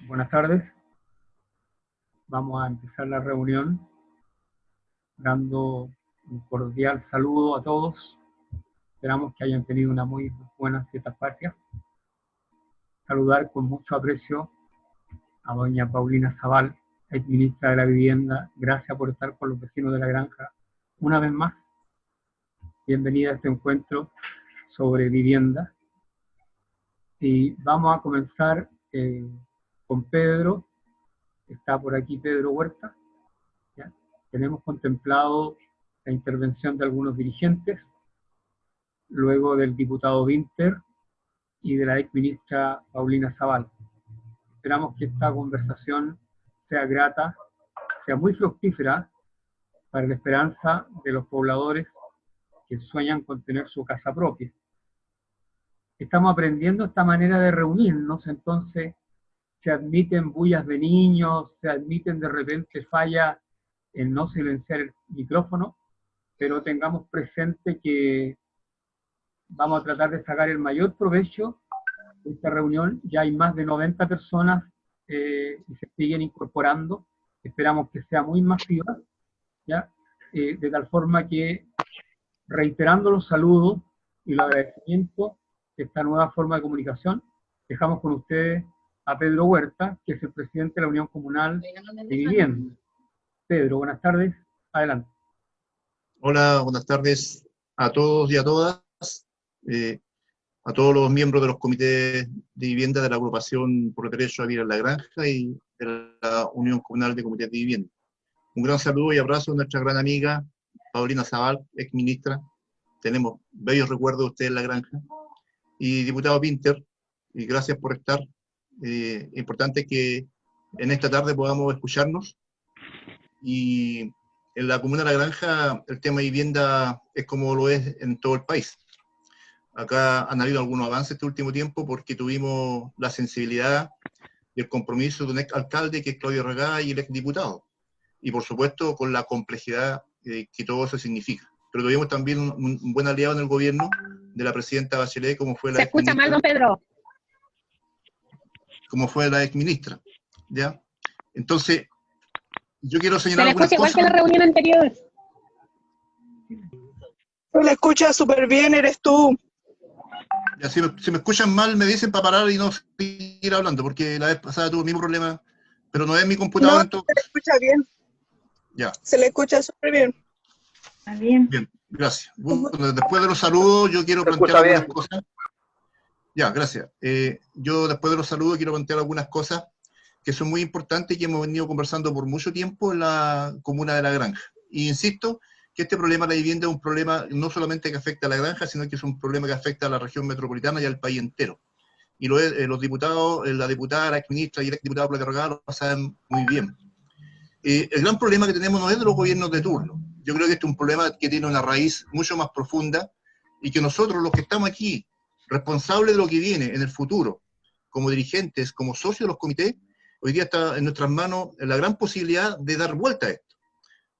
Buenas tardes. Vamos a empezar la reunión dando un cordial saludo a todos. Esperamos que hayan tenido una muy buena fiesta patria. Saludar con mucho aprecio a doña Paulina Zabal, ex ministra de la Vivienda. Gracias por estar con los vecinos de La Granja una vez más. Bienvenida a este encuentro sobre vivienda. Y vamos a comenzar con Pedro. Está por aquí Pedro Huerta. ¿Ya? Tenemos contemplado la intervención de algunos dirigentes, luego del diputado Winter y de la ex ministra Paulina Zabal. Esperamos que esta conversación sea grata, sea muy fructífera para la esperanza de los pobladores que sueñan con tener su casa propia. Estamos aprendiendo esta manera de reunirnos, entonces se admiten bullas de niños, se admiten de repente falla en no silenciar el micrófono, pero tengamos presente que vamos a tratar de sacar el mayor provecho de esta reunión. Ya hay más de 90 personas y se siguen incorporando. Esperamos que sea muy masiva, ¿ya? De tal forma que, reiterando los saludos y los agradecimientos de esta nueva forma de comunicación, dejamos con ustedes a Pedro Huerta, que es el presidente de la Unión Comunal de Vivienda. Pedro, buenas tardes, adelante. Hola, buenas tardes a todos y a todas, a todos los miembros de los comités de vivienda de la agrupación por el derecho a vivir en la granja y de la Unión Comunal de Comités de Vivienda. Un gran saludo y abrazo a nuestra gran amiga Paulina Zabal, ex ministra. Tenemos bellos recuerdos de usted en la granja. Y diputado Winter, y gracias por estar. Importante que en esta tarde podamos escucharnos. Y en la comuna de La Granja el tema de vivienda es como lo es en todo el país. Acá han habido algunos avances este último tiempo porque tuvimos la sensibilidad y el compromiso de un ex alcalde que es Claudio Regá y el ex diputado. Y por supuesto con la complejidad que todo eso significa. Pero tuvimos también un buen aliado en el gobierno de la presidenta Bachelet, como fue la Se escucha mal, don Pedro. Como fue la ex ministra, ¿ya? Entonces, yo quiero señalar Se le escucha igual que la reunión anterior. Se le escucha súper bien, eres tú. Ya, si me escuchan mal, me dicen para parar y no seguir hablando, porque la vez pasada tuve el mismo problema, pero no es mi computadora. No, entonces... se le escucha bien. Ya. Se le escucha súper bien. Está bien. Bien, gracias. Bueno, después de los saludos, yo quiero plantear algunas cosas. Ya, gracias. Yo después de los saludos quiero plantear algunas cosas que son muy importantes y que hemos venido conversando por mucho tiempo en la comuna de La Granja. Y insisto que este problema de la vivienda es un problema no solamente que afecta a La Granja, sino que es un problema que afecta a la región metropolitana y al país entero. Y los diputados, la diputada, la exministra y el exdiputado Claudio Regá lo saben muy bien. El gran problema que tenemos no es de los gobiernos de turno. Yo creo que este es un problema que tiene una raíz mucho más profunda y que nosotros, los que estamos aquí, responsables de lo que viene en el futuro, como dirigentes, como socios de los comités, hoy día está en nuestras manos la gran posibilidad de dar vuelta a esto.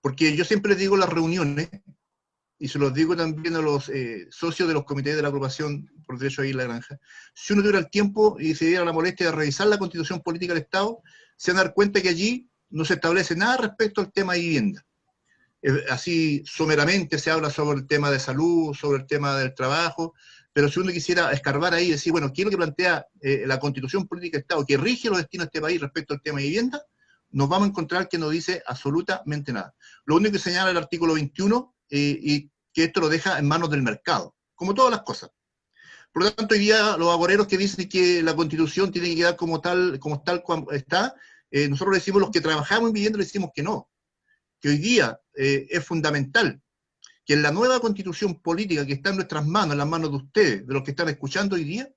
Porque yo siempre les digo en las reuniones, y se los digo también a los socios de los comités de la agrupación por derecho a vivir en la granja, si uno tuviera el tiempo y se diera la molestia de revisar la Constitución Política del Estado, se van a dar cuenta que allí no se establece nada respecto al tema de vivienda. Así someramente se habla sobre el tema de salud, sobre el tema del trabajo, pero si uno quisiera escarbar ahí y decir, bueno, ¿qué es lo que plantea la Constitución Política del Estado que rige los destinos de este país respecto al tema de vivienda? Nos vamos a encontrar que no dice absolutamente nada. Lo único que señala el artículo 21 y que esto lo deja en manos del mercado, como todas las cosas. Por lo tanto, hoy día los agoreros que dicen que la Constitución tiene que quedar como tal como está, nosotros le decimos, los que trabajamos en vivienda, le decimos que no, que hoy día es fundamental que en la nueva Constitución Política que está en nuestras manos, en las manos de ustedes, de los que están escuchando hoy día,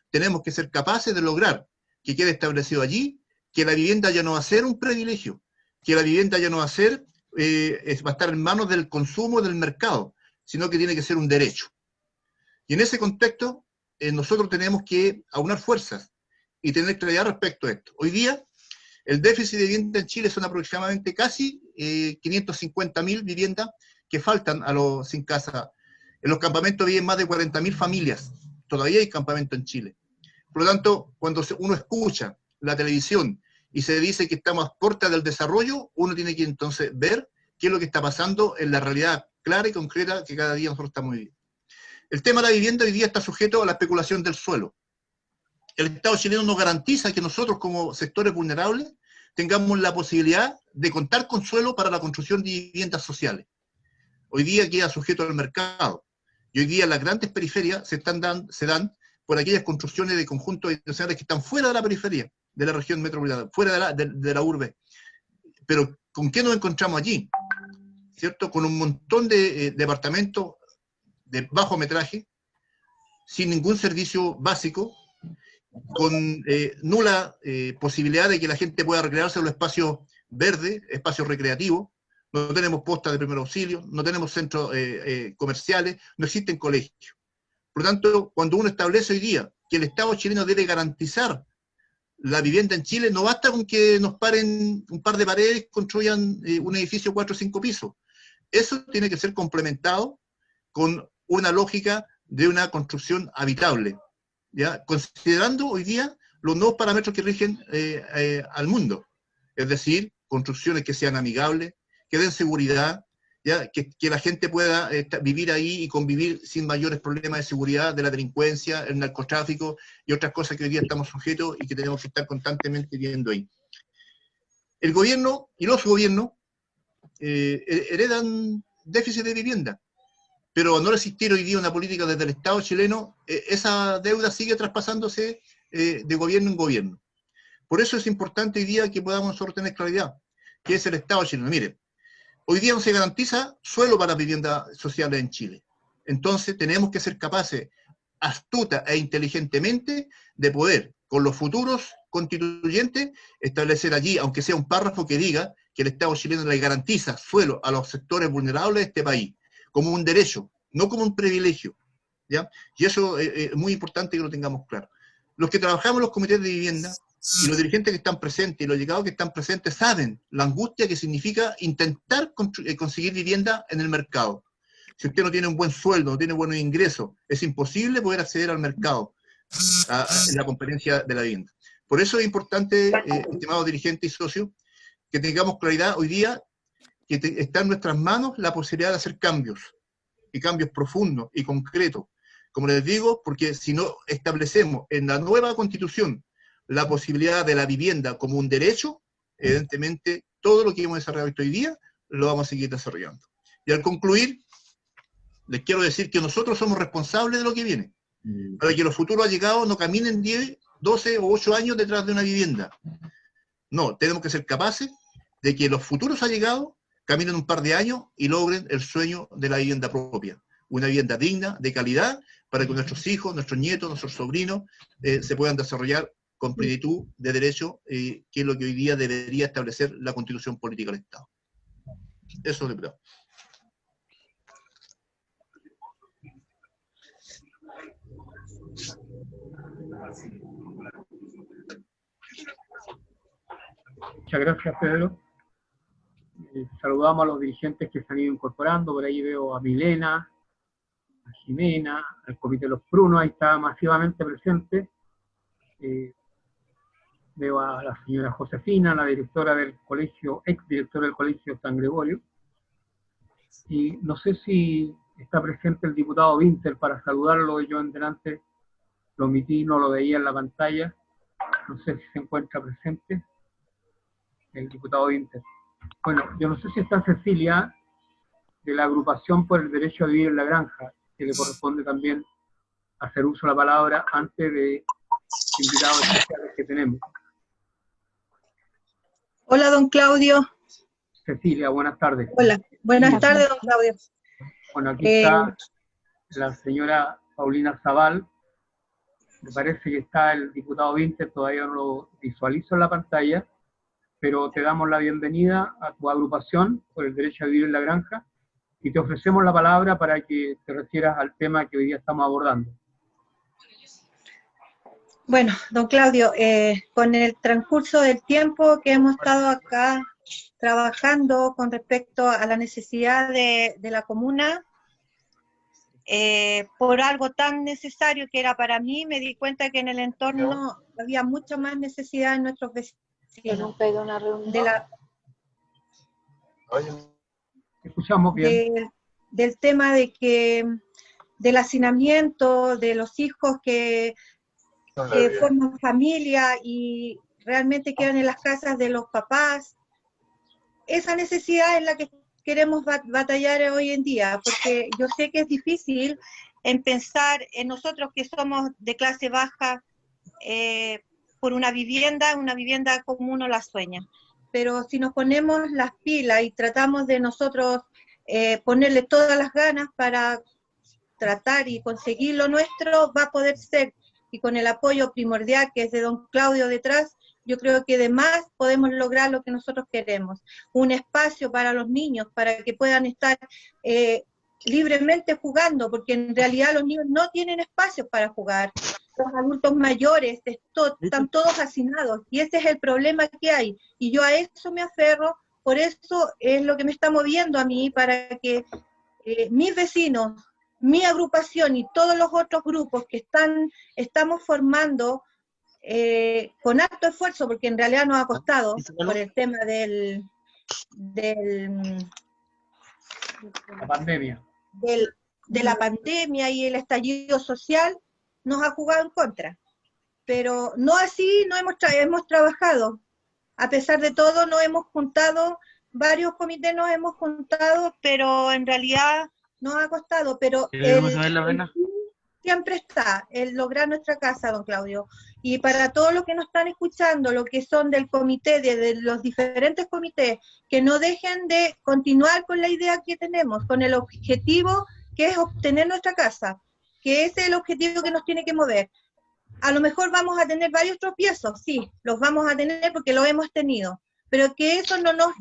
tenemos que ser capaces de lograr que quede establecido allí que la vivienda ya no va a ser un privilegio, que la vivienda ya no va a ser, va a estar en manos del consumo del mercado, sino que tiene que ser un derecho. Y en ese contexto, nosotros tenemos que aunar fuerzas y tener claridad respecto a esto. Hoy día, el déficit de vivienda en Chile son aproximadamente casi 550.000 viviendas que faltan a los sin casa. En los campamentos viven más de 40.000 familias. Todavía hay campamentos en Chile. Por lo tanto, cuando uno escucha la televisión y se dice que estamos a puerta del desarrollo, uno tiene que entonces ver qué es lo que está pasando en la realidad clara y concreta que cada día nosotros estamos viviendo. El tema de la vivienda hoy día está sujeto a la especulación del suelo. El Estado chileno nos garantiza que nosotros como sectores vulnerables tengamos la posibilidad de contar con suelo para la construcción de viviendas sociales. Hoy día queda sujeto al mercado. Y hoy día las grandes periferias se dan por aquellas construcciones de conjuntos habitacionales que están fuera de la periferia, de la región metropolitana, fuera de la urbe. Pero ¿con qué nos encontramos allí? ¿Cierto? Con un montón de departamentos de bajo metraje, sin ningún servicio básico, con nula posibilidad de que la gente pueda recrearse en los espacios verdes, espacios recreativos. No tenemos postas de primer auxilio, no tenemos centros comerciales, no existen colegios. Por lo tanto, cuando uno establece hoy día que el Estado chileno debe garantizar la vivienda en Chile, no basta con que nos paren un par de paredes, construyan un edificio 4 o 5 pisos. Eso tiene que ser complementado con una lógica de una construcción habitable, ¿ya? Considerando hoy día los nuevos parámetros que rigen al mundo. Es decir, construcciones que sean amigables, que den seguridad, ¿ya? Que la gente pueda vivir ahí y convivir sin mayores problemas de seguridad, de la delincuencia, el narcotráfico y otras cosas que hoy día estamos sujetos y que tenemos que estar constantemente viendo ahí. El gobierno y los gobiernos heredan déficit de vivienda, pero al no existir hoy día una política desde el Estado chileno, esa deuda sigue traspasándose de gobierno en gobierno. Por eso es importante hoy día que podamos nosotros tener claridad, que es el Estado chileno. Mire, hoy día no se garantiza suelo para viviendas sociales en Chile. Entonces tenemos que ser capaces, astuta e inteligentemente, de poder, con los futuros constituyentes, establecer allí, aunque sea un párrafo que diga que el Estado chileno le garantiza suelo a los sectores vulnerables de este país, como un derecho, no como un privilegio, ¿ya? Y eso es muy importante que lo tengamos claro. Los que trabajamos en los comités de vivienda, y los dirigentes que están presentes, y los llegados que están presentes, saben la angustia que significa intentar conseguir vivienda en el mercado. Si usted no tiene un buen sueldo, no tiene buenos ingresos, es imposible poder acceder al mercado, en la competencia de la vivienda. Por eso es importante, estimados dirigentes y socios, que tengamos claridad hoy día que está en nuestras manos la posibilidad de hacer cambios, y cambios profundos y concretos. Como les digo, porque si no establecemos en la nueva Constitución la posibilidad de la vivienda como un derecho, evidentemente todo lo que hemos desarrollado hoy día lo vamos a seguir desarrollando. Y al concluir, les quiero decir que nosotros somos responsables de lo que viene, para que los futuros allegados no caminen 10, 12 o 8 años detrás de una vivienda. No, tenemos que ser capaces de que los futuros allegados caminen un par de años y logren el sueño de la vivienda propia. Una vivienda digna, de calidad, para que nuestros hijos, nuestros nietos, nuestros sobrinos se puedan desarrollar con plenitud de derecho, que es lo que hoy día debería establecer la Constitución Política del Estado. Eso es lo que creo. Muchas gracias, Pedro. Saludamos a los dirigentes que se han ido incorporando. Por ahí veo a Milena, a Jimena, al Comité de los Prunos, ahí está masivamente presente. Veo a la señora Josefina, la directora del colegio, exdirectora del colegio San Gregorio. Y no sé si está presente el diputado Winter para saludarlo. Yo en delante lo omití, no lo veía en la pantalla. No sé si se encuentra presente el diputado Winter. Bueno, yo no sé si está Cecilia, de la agrupación por el derecho a vivir en la granja, que le corresponde también hacer uso de la palabra antes de invitados especiales que tenemos. Hola, don Claudio. Cecilia, buenas tardes. Hola, buenas tardes, don Claudio. Bueno, aquí está la señora Paulina Zaval. Me parece que está el diputado Winter, todavía no lo visualizo en la pantalla, pero te damos la bienvenida a tu agrupación por el derecho a vivir en la granja y te ofrecemos la palabra para que te refieras al tema que hoy día estamos abordando. Bueno, don Claudio, con el transcurso del tiempo que hemos estado acá trabajando con respecto a la necesidad de la comuna, por algo tan necesario que era para mí, me di cuenta que en el entorno había mucha más necesidad en nuestros vecinos. Escuchamos bien. Del tema de que del hacinamiento, de los hijos que forman familia y realmente quedan en las casas de los papás. Esa necesidad es la que queremos batallar hoy en día, porque yo sé que es difícil en pensar en nosotros que somos de clase baja por una vivienda como uno la sueña. Pero si nos ponemos las pilas y tratamos de nosotros ponerle todas las ganas para tratar y conseguir lo nuestro, va a poder ser. Y con el apoyo primordial que es de don Claudio detrás, yo creo que además podemos lograr lo que nosotros queremos. Un espacio para los niños, para que puedan estar libremente jugando, porque en realidad los niños no tienen espacios para jugar. Los adultos mayores están todos hacinados, y ese es el problema que hay. Y yo a eso me aferro, por eso es lo que me está moviendo a mí, para que mis vecinos, mi agrupación y todos los otros grupos que estamos formando con alto esfuerzo, porque en realidad nos ha costado por el tema de la pandemia y el estallido social, nos ha jugado en contra. Pero no así, no hemos trabajado. A pesar de todo, nos hemos juntado, varios comités nos hemos juntado, pero en realidad nos ha costado, pero siempre está el lograr nuestra casa, don Claudio. Y para todos los que nos están escuchando, los que son del comité, de los diferentes comités, que no dejen de continuar con la idea que tenemos, con el objetivo que es obtener nuestra casa, que ese es el objetivo que nos tiene que mover. A lo mejor vamos a tener varios tropiezos, sí, los vamos a tener porque lo hemos tenido, pero que eso no nos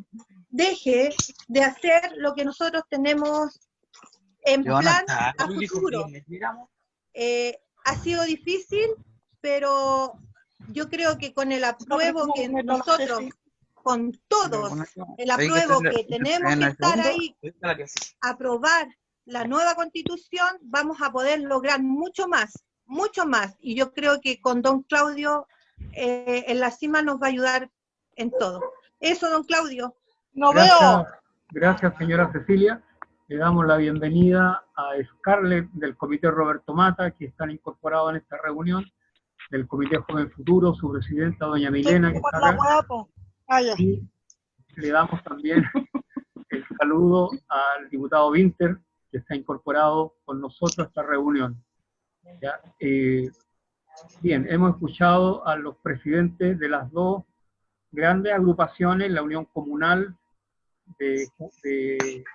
deje de hacer lo que nosotros tenemos en plan a futuro. Ha sido difícil, pero yo creo que con el apruebo que nosotros, con todos, el apruebo que tenemos que estar ahí, aprobar la nueva constitución, vamos a poder lograr mucho más, y yo creo que con don Claudio en la cima nos va a ayudar en todo. Eso, don Claudio. Gracias, señora Cecilia. Le damos la bienvenida a Scarlett del Comité Roberto Mata, que están incorporados en esta reunión, del Comité Joven Futuro, su presidenta, doña Milena, que está acá. Y le damos también el saludo al diputado Winter, que está incorporado con nosotros a esta reunión. ¿Ya? Bien, hemos escuchado a los presidentes de las dos grandes agrupaciones, la Unión Comunal de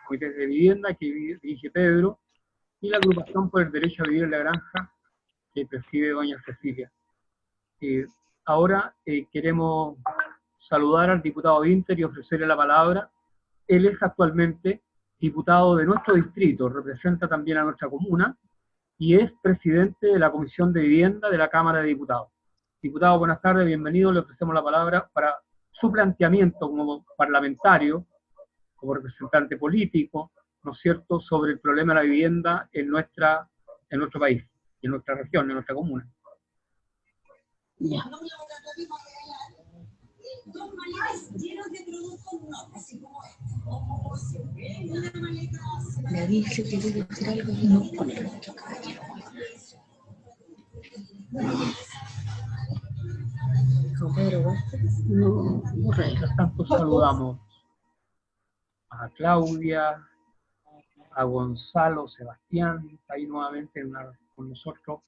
comités de vivienda que dirige Pedro, y la agrupación por el derecho a vivir en la granja que preside doña Cecilia. Ahora queremos saludar al diputado Winter y ofrecerle la palabra. Él es actualmente diputado de nuestro distrito, representa también a nuestra comuna y es presidente de la Comisión de Vivienda de la Cámara de Diputados. Diputado, buenas tardes, bienvenido, le ofrecemos la palabra para su planteamiento como parlamentario, como representante político, ¿no es cierto?, sobre el problema de la vivienda en nuestro país, en nuestra región, en nuestra comuna. Ya. Me dice que debe hacer algo y no con el otro caballero. No, mientras tanto saludamos a Claudia, a Gonzalo, Sebastián, está ahí nuevamente con nosotros,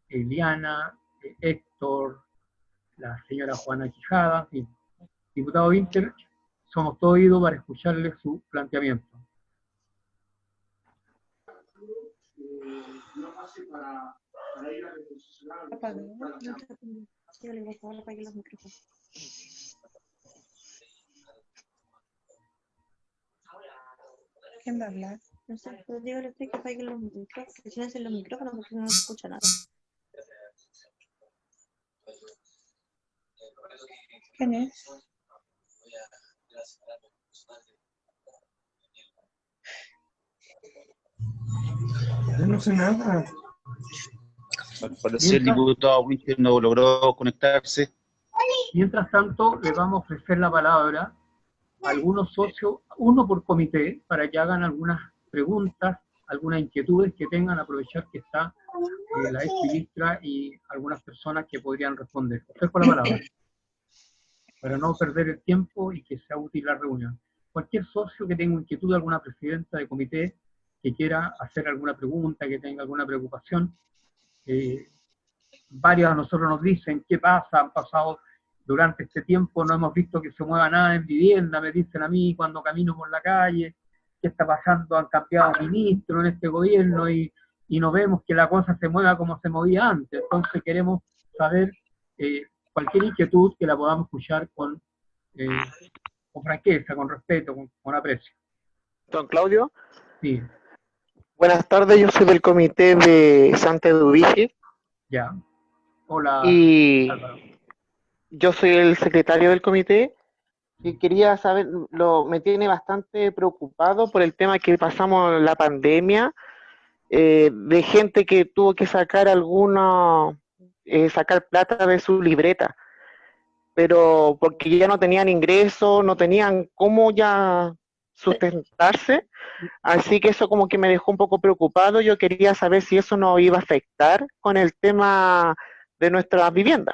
Eliana, Héctor, la señora Juana Quijada, y diputado Winter, somos todo oídos para escucharle su planteamiento. ¿Quién va a hablar? No sé, pero dígale usted que apaguen los micrófonos, que silencien los micrófonos porque no se escucha nada. ¿Quién es? Yo no sé nada. Al parecer el diputado Winter no logró conectarse. Mientras tanto, le vamos a ofrecer la palabra a algunos socios, uno por comité, para que hagan algunas preguntas, algunas inquietudes que tengan, aprovechar que está la ex ministra y algunas personas que podrían responder. Ofrezco la palabra, para no perder el tiempo y que sea útil la reunión. Cualquier socio que tenga inquietud, alguna presidenta de comité, que quiera hacer alguna pregunta, que tenga alguna preocupación. Varios a nosotros nos dicen, ¿qué pasa? Han pasado durante este tiempo, no hemos visto que se mueva nada en vivienda, me dicen a mí cuando camino por la calle, ¿qué está pasando? Han cambiado ministros en este gobierno y no vemos que la cosa se mueva como se movía antes. Entonces queremos saber cualquier inquietud que la podamos escuchar con franqueza, con respeto, con aprecio. Don Claudio. Sí. Buenas tardes, yo soy del comité de Santa Eduviges. Ya. Hola. Y Álvaro. yo soy el secretario del comité y quería saber, me tiene bastante preocupado por el tema que pasamos la pandemia, de gente que tuvo que sacar sacar plata de su libreta, pero porque ya no tenían ingresos, no tenían cómo ya sustentarse, así que eso como que me dejó un poco preocupado. Yo quería saber si eso nos iba a afectar con el tema de nuestra vivienda.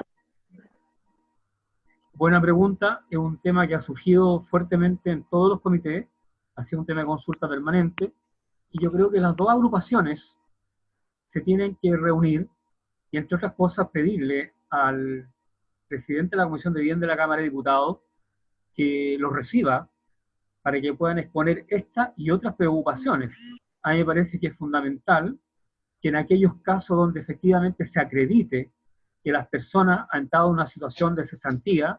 Buena pregunta, es un tema que ha surgido fuertemente en todos los comités, ha sido un tema de consulta permanente, y yo creo que las dos agrupaciones se tienen que reunir y, entre otras cosas, pedirle al presidente de la Comisión de Vivienda de la Cámara de Diputados que los reciba para que puedan exponer esta y otras preocupaciones. A mí me parece que es fundamental que en aquellos casos donde efectivamente se acredite que las personas han estado en una situación de cesantía,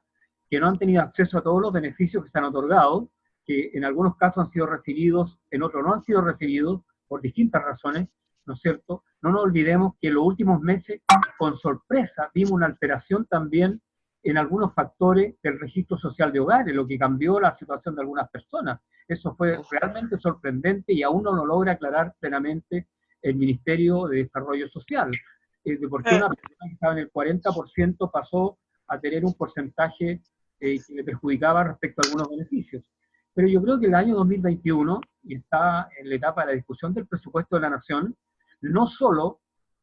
que no han tenido acceso a todos los beneficios que se han otorgado, que en algunos casos han sido recibidos, en otros no han sido recibidos, por distintas razones, ¿no es cierto? No nos olvidemos que en los últimos meses, con sorpresa, vimos una alteración también en algunos factores del registro social de hogares, lo que cambió la situación de algunas personas. Eso fue realmente sorprendente y aún no lo logra aclarar plenamente el Ministerio de Desarrollo Social. De por qué una persona que estaba en el 40% pasó a tener un porcentaje que le perjudicaba respecto a algunos beneficios. Pero yo creo que el año 2021, y está en la etapa de la discusión del presupuesto de la Nación, no solo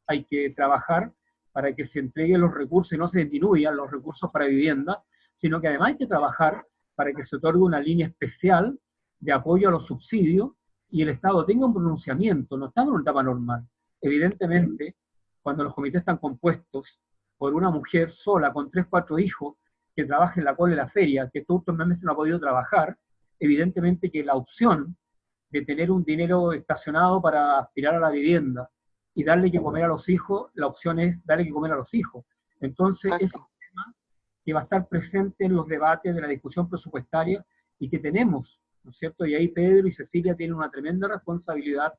hay que trabajar para que se entreguen los recursos y no se disminuyan los recursos para vivienda, sino que además hay que trabajar para que se otorgue una línea especial de apoyo a los subsidios y el Estado tenga un pronunciamiento. No estamos en una etapa normal. Evidentemente, cuando los comités están compuestos por una mujer sola con 3, 4 hijos que trabaja en la cola de la feria, que estos últimos meses no ha podido trabajar, evidentemente que la opción de tener un dinero estacionado para aspirar a la vivienda y darle que comer a los hijos, la opción es darle que comer a los hijos. Entonces, es un tema que va a estar presente en los debates de la discusión presupuestaria y que tenemos, ¿no es cierto? Y ahí Pedro y Cecilia tienen una tremenda responsabilidad,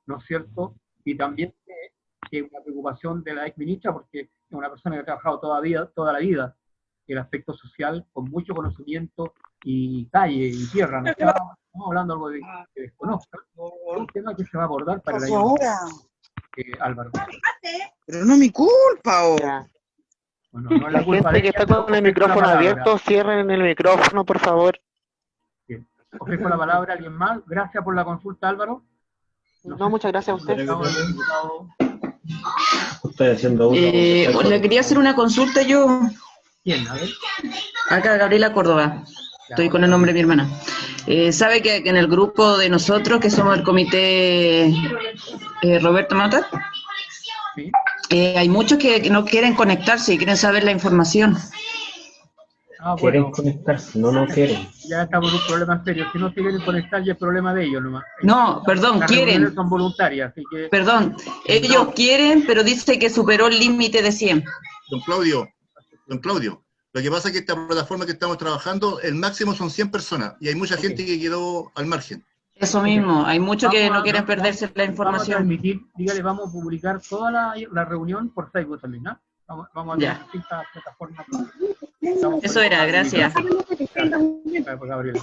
¿no es cierto? Y también que una preocupación de la ex ministra, porque es una persona que ha trabajado toda la vida el aspecto social con mucho conocimiento y calle y tierra. No estamos hablando de algo que desconozca. Es un tema que se va a abordar para el año. Álvaro. Pero no es mi culpa ahora. Bueno, no es la culpa gente de que ella, está con el micrófono abierto, cierren el micrófono, por favor. Bien. Ofrezco la palabra a alguien más. Gracias por la consulta, Álvaro. No, muchas gracias a usted. Estoy haciendo le quería hacer una consulta yo. ¿Quién? A ver. Acá, Gabriela Córdoba. Estoy con el nombre de mi hermana. ¿Sabe que en el grupo de nosotros, que somos el comité Roberto Matar, ¿Sí? Hay muchos que no quieren conectarse y quieren saber la información? Ah, quieren bueno, conectarse, no quieren. ya estamos en un problema serio. Si no se quieren conectar, ya es problema de ellos nomás. No, perdón, Las quieren. reuniones son voluntarias, así que... Perdón, ellos quieren, pero dice que superó el límite de 100. Don Claudio, lo que pasa es que esta plataforma que estamos trabajando, el máximo son 100 personas, y hay mucha gente que quedó al margen. Eso mismo, hay muchos que no quieren perderse la información. Vamos a transmitir, dígale, vamos a publicar toda la reunión por Facebook también, ¿no? Vamos a Ya. ver distintas plataformas. Eso era, gracias. Gabriela.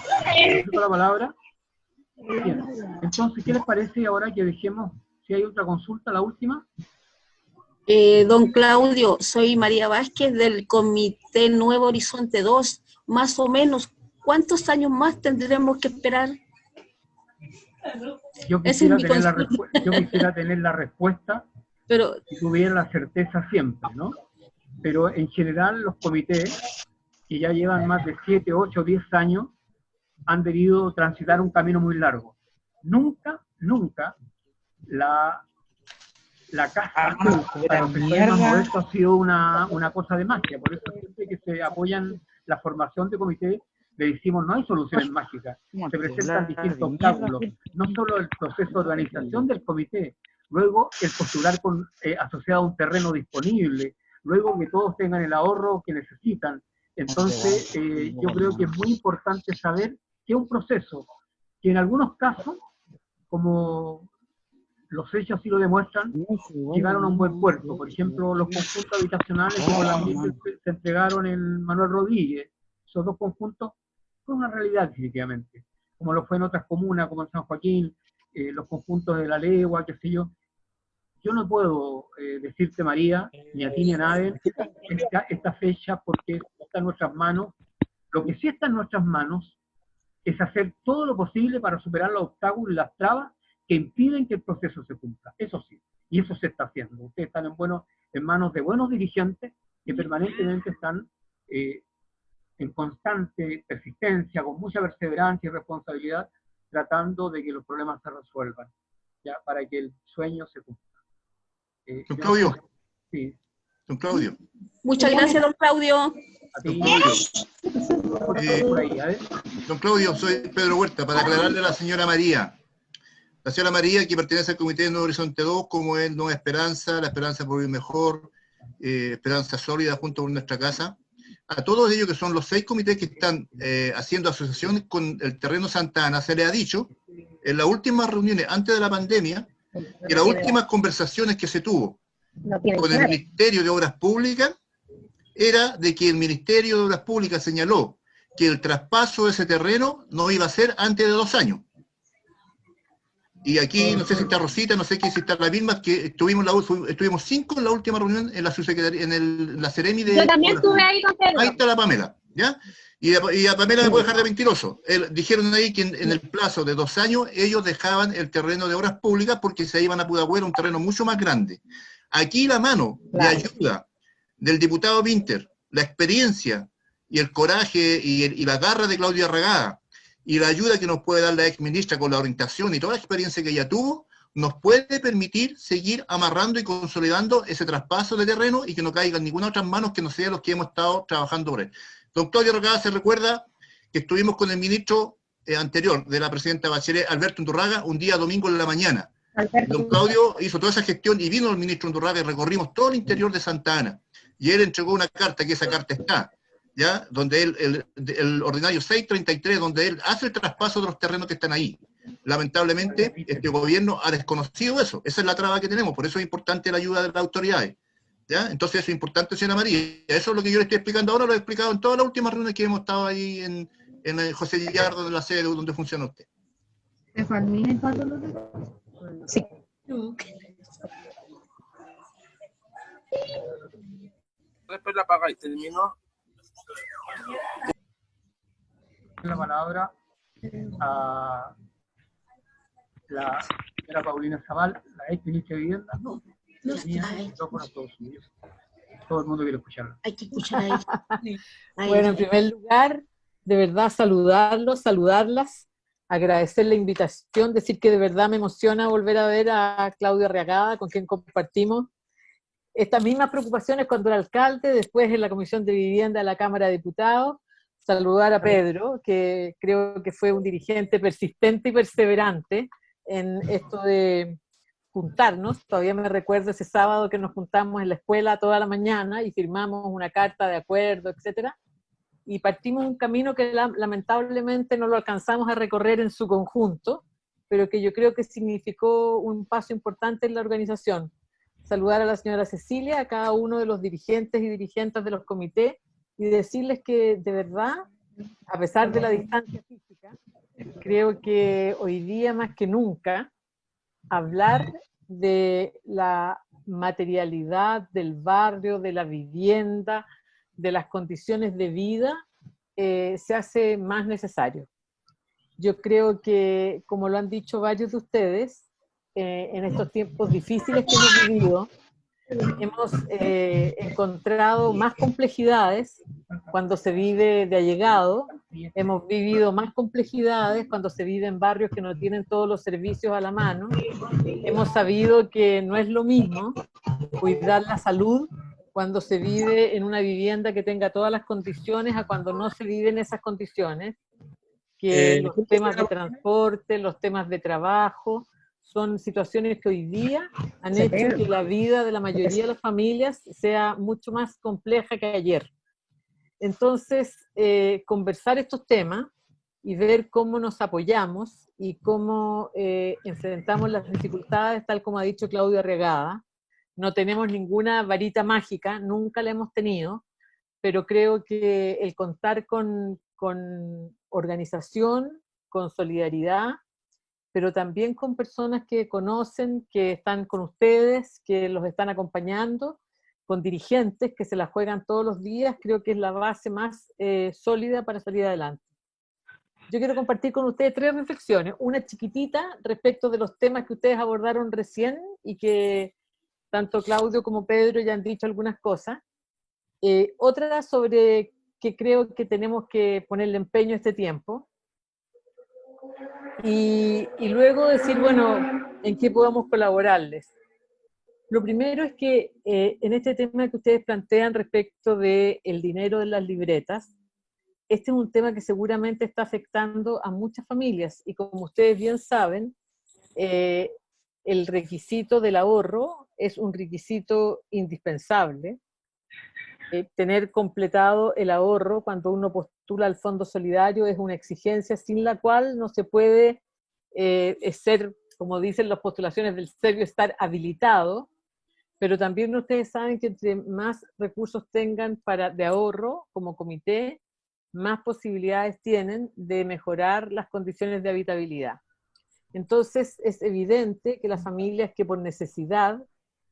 La palabra. Bien. Entonces, ¿qué les parece ahora que dejemos, si hay otra consulta, la última? Don Claudio, soy María Vázquez del Comité Nuevo Horizonte 2. Más o menos, ¿cuántos años más tendremos que esperar? Yo quisiera tener la respuesta, pero si tuviera la certeza siempre, ¿no? Pero en general los comités, que ya llevan más de 7, 8, 10 años, han debido transitar un camino muy largo. Nunca la casa para los sectores más modestos ha sido una cosa de magia. Por eso siempre que se apoyan la formación de comités, le decimos no hay soluciones mágicas. Se presentan distintos obstáculos. No solo el proceso de organización del comité, luego el postular asociado a un terreno disponible, luego que todos tengan el ahorro que necesitan. Entonces, yo creo que es muy importante saber que es un proceso que en algunos casos, como los hechos así lo demuestran, llegaron a un buen puerto. Por ejemplo, los conjuntos habitacionales que con la se entregaron en Manuel Rodríguez. Esos dos conjuntos fue una realidad definitivamente, como lo fue en otras comunas, como en San Joaquín, los conjuntos de La Legua, qué sé yo. Yo no puedo decirte, María, ni a ti ni a nadie, esta fecha, porque está en nuestras manos. Lo que sí está en nuestras manos es hacer todo lo posible para superar los obstáculos y las trabas que impiden que el proceso se cumpla. Eso sí, y eso se está haciendo. Ustedes están en manos de buenos dirigentes que permanentemente están en constante persistencia, con mucha perseverancia y responsabilidad, tratando de que los problemas se resuelvan, ¿ya? Para que el sueño se cumpla. Don Claudio. Sí. Don Claudio. muchas gracias, don Claudio. Don Claudio, soy Pedro Huerta, para aclararle a la señora María. La señora María, que pertenece al Comité de Nuevo Horizonte 2, como es Nueva Esperanza, la Esperanza por Vivir Mejor, Esperanza Sólida, junto con Nuestra Casa, a todos ellos que son los 6 comités que están haciendo asociaciones con el terreno Santa Ana, se les ha dicho, en las últimas reuniones antes de la pandemia, que las últimas conversaciones que se tuvo con el Ministerio de Obras Públicas, era de que el Ministerio de Obras Públicas señaló que el traspaso de ese terreno no iba a ser antes de 2 años. Y aquí, no sé si está Rosita, no sé si está la misma, que estuvimos 5 en la última reunión en la subsecretaría, en la Seremi de... Yo también estuve ahí con Pedro. Ahí está la Pamela, ¿ya? Y a Pamela me puede dejar de mentiroso. Dijeron ahí que en el plazo de 2 años ellos dejaban el terreno de obras públicas porque se iban a Pudahuel, un terreno mucho más grande. Aquí la mano de ayuda del diputado Winter, la experiencia y el coraje y la garra de Claudia Regada, y la ayuda que nos puede dar la ex ministra con la orientación y toda la experiencia que ella tuvo, nos puede permitir seguir amarrando y consolidando ese traspaso de terreno y que no caiga en ninguna otra manos que no sea los que hemos estado trabajando por él. Don Claudio Regada se recuerda que estuvimos con el ministro anterior de la presidenta Bachelet, Alberto Undurraga, un día domingo en la mañana. Don Claudio hizo toda esa gestión y vino el ministro Undurraga y recorrimos todo el interior de Santa Ana. Y él entregó una carta, que esa carta está, ¿ya? Donde el ordinario 633, donde él hace el traspaso de los terrenos que están ahí. Lamentablemente, este gobierno ha desconocido eso. Esa es la traba que tenemos, por eso es importante la ayuda de las autoridades, ¿ya? Entonces eso es importante, señora María. Eso es lo que yo le estoy explicando ahora, lo he explicado en todas las últimas reuniones que hemos estado ahí en José Gallardo, en la sede donde funciona usted. Sí. Después la apagáis, terminó. La palabra a la señora Paulina Zaval, la ex ministra de Vivienda. No, todo el mundo quiere escucharla. Hay que escuchar ahí. Bueno, en primer lugar, de verdad saludarlos, saludarlas, agradecer la invitación, decir que de verdad me emociona volver a ver a Claudia Regada, con quien compartimos estas mismas preocupaciones cuando era alcalde, después en la Comisión de Vivienda de la Cámara de Diputados. Saludar a Pedro, que creo que fue un dirigente persistente y perseverante en esto de juntarnos. Todavía me recuerdo ese sábado que nos juntamos en la escuela toda la mañana y firmamos una carta de acuerdo, etcétera, y partimos un camino que lamentablemente no lo alcanzamos a recorrer en su conjunto, pero que yo creo que significó un paso importante en la organización. saludar a la señora Cecilia, a cada uno de los dirigentes y dirigentes de los comités, y decirles que de verdad, a pesar de la distancia física, creo que hoy día más que nunca, hablar de la materialidad del barrio, de la vivienda, de las condiciones de vida, se hace más necesario. Yo creo que, como lo han dicho varios de ustedes, en estos tiempos difíciles que hemos vivido, hemos encontrado más complejidades cuando se vive de allegado, hemos vivido más complejidades cuando se vive en barrios que no tienen todos los servicios a la mano, hemos sabido que no es lo mismo cuidar la salud cuando se vive en una vivienda que tenga todas las condiciones a cuando no se vive en esas condiciones, que los temas de transporte, los temas de trabajo, son situaciones que hoy día han hecho que la vida de la mayoría de las familias sea mucho más compleja que ayer. Entonces, conversar estos temas y ver cómo nos apoyamos y cómo enfrentamos las dificultades, tal como ha dicho Claudio Arriagada. No tenemos ninguna varita mágica, nunca la hemos tenido, pero creo que el contar con organización, con solidaridad, pero también con personas que conocen, que están con ustedes, que los están acompañando, con dirigentes que se la juegan todos los días, creo que es la base más sólida para salir adelante. Yo quiero compartir con ustedes 3 reflexiones, una chiquitita respecto de los temas que ustedes abordaron recién y que tanto Claudio como Pedro ya han dicho algunas cosas. Otra sobre que creo que tenemos que ponerle empeño a este tiempo. Y luego decir, bueno, en qué podamos colaborarles. Lo primero es que en este tema que ustedes plantean respecto del dinero de las libretas, este es un tema que seguramente está afectando a muchas familias, y como ustedes bien saben, el requisito del ahorro es un requisito indispensable. Tener completado el ahorro cuando uno postula al Fondo Solidario es una exigencia sin la cual no se puede ser, como dicen las postulaciones del serio, estar habilitado, pero también ustedes saben que entre más recursos tengan de ahorro como comité, más posibilidades tienen de mejorar las condiciones de habitabilidad. Entonces es evidente que las familias que por necesidad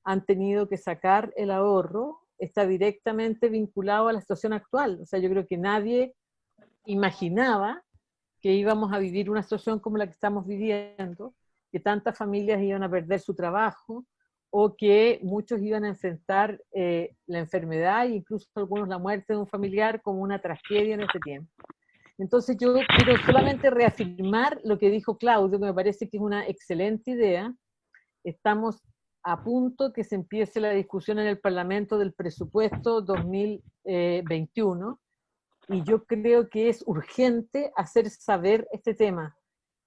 han tenido que sacar el ahorro está directamente vinculado a la situación actual. O sea, yo creo que nadie imaginaba que íbamos a vivir una situación como la que estamos viviendo, que tantas familias iban a perder su trabajo, o que muchos iban a enfrentar la enfermedad e incluso algunos la muerte de un familiar como una tragedia en este tiempo. Entonces yo quiero solamente reafirmar lo que dijo Claudio, que me parece que es una excelente idea. Estamos a punto que se empiece la discusión en el Parlamento del presupuesto 2021, y yo creo que es urgente hacer saber este tema.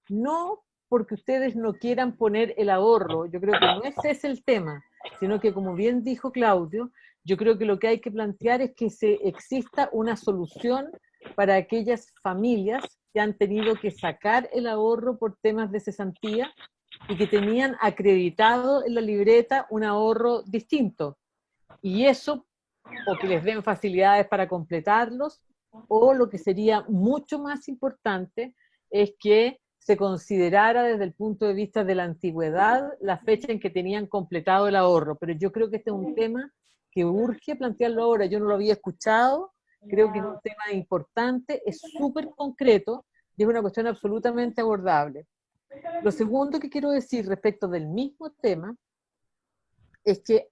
No porque ustedes no quieran poner el ahorro, yo creo que no ese es el tema, sino que, como bien dijo Claudio, yo creo que lo que hay que plantear es que exista una solución para aquellas familias que han tenido que sacar el ahorro por temas de cesantía y que tenían acreditado en la libreta un ahorro distinto. Y eso, o que les den facilidades para completarlos, o lo que sería mucho más importante, es que se considerara desde el punto de vista de la antigüedad la fecha en que tenían completado el ahorro. Pero yo creo que este es un tema que urge plantearlo ahora. Yo no lo había escuchado, creo que es un tema importante, es súper concreto y es una cuestión absolutamente abordable. Lo segundo que quiero decir respecto del mismo tema es que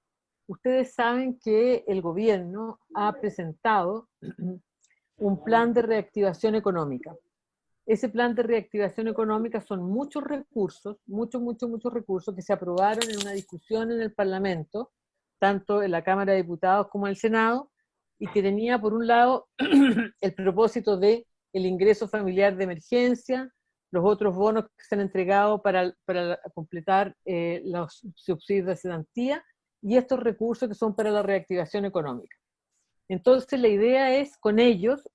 ustedes saben que el gobierno ha presentado un plan de reactivación económica. Ese plan de reactivación económica son muchos recursos, muchos recursos que se aprobaron en una discusión en el Parlamento, tanto en la Cámara de Diputados como en el Senado, y que tenía por un lado el propósito de el ingreso familiar de emergencia, los otros bonos que se han entregado para completar los subsidios de cesantía, y estos recursos que son para la reactivación económica. Entonces la idea es con ellos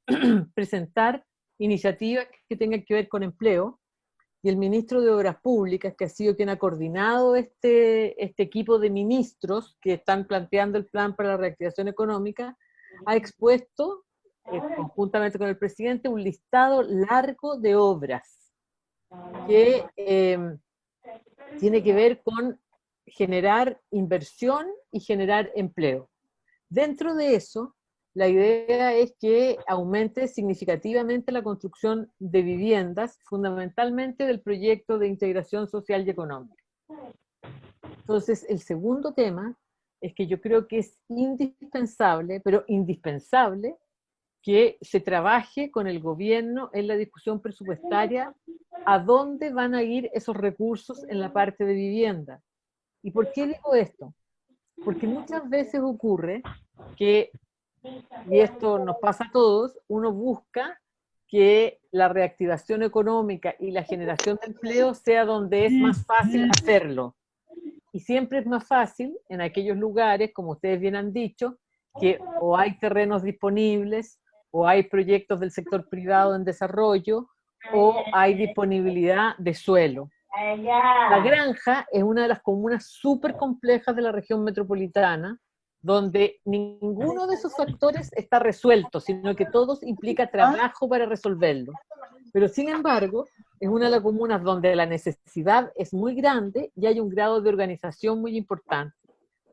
presentar iniciativas que tengan que ver con empleo, y el ministro de Obras Públicas, que ha sido quien ha coordinado este equipo de ministros que están planteando el plan para la reactivación económica, ha expuesto, conjuntamente con el presidente, un listado largo de obras que tiene que ver con generar inversión y generar empleo. Dentro de eso, la idea es que aumente significativamente la construcción de viviendas, fundamentalmente del proyecto de integración social y económica. Entonces, el segundo tema es que yo creo que es indispensable, pero indispensable, que se trabaje con el gobierno en la discusión presupuestaria a dónde van a ir esos recursos en la parte de vivienda. ¿Y por qué digo esto? Porque muchas veces ocurre que, y esto nos pasa a todos, uno busca que la reactivación económica y la generación de empleo sea donde es más fácil hacerlo. Y siempre es más fácil en aquellos lugares, como ustedes bien han dicho, que o hay terrenos disponibles, o hay proyectos del sector privado en desarrollo, o hay disponibilidad de suelo. La Granja es una de las comunas súper complejas de la región metropolitana, donde ninguno de esos factores está resuelto, sino que todos implica trabajo para resolverlo. Pero sin embargo, es una de las comunas donde la necesidad es muy grande y hay un grado de organización muy importante.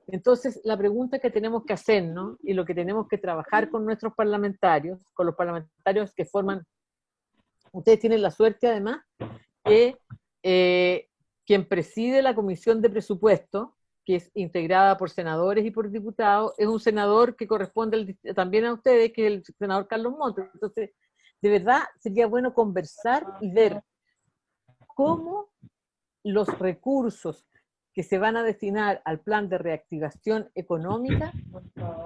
Entonces, la pregunta que tenemos que hacernos y lo que tenemos que trabajar con nuestros parlamentarios, con los parlamentarios que forman, ustedes tienen la suerte además, que quien preside la Comisión de Presupuesto, que es integrada por senadores y por diputados, es un senador que corresponde también a ustedes, que es el senador Carlos Montes. Entonces, de verdad, sería bueno conversar y ver cómo los recursos que se van a destinar al plan de reactivación económica,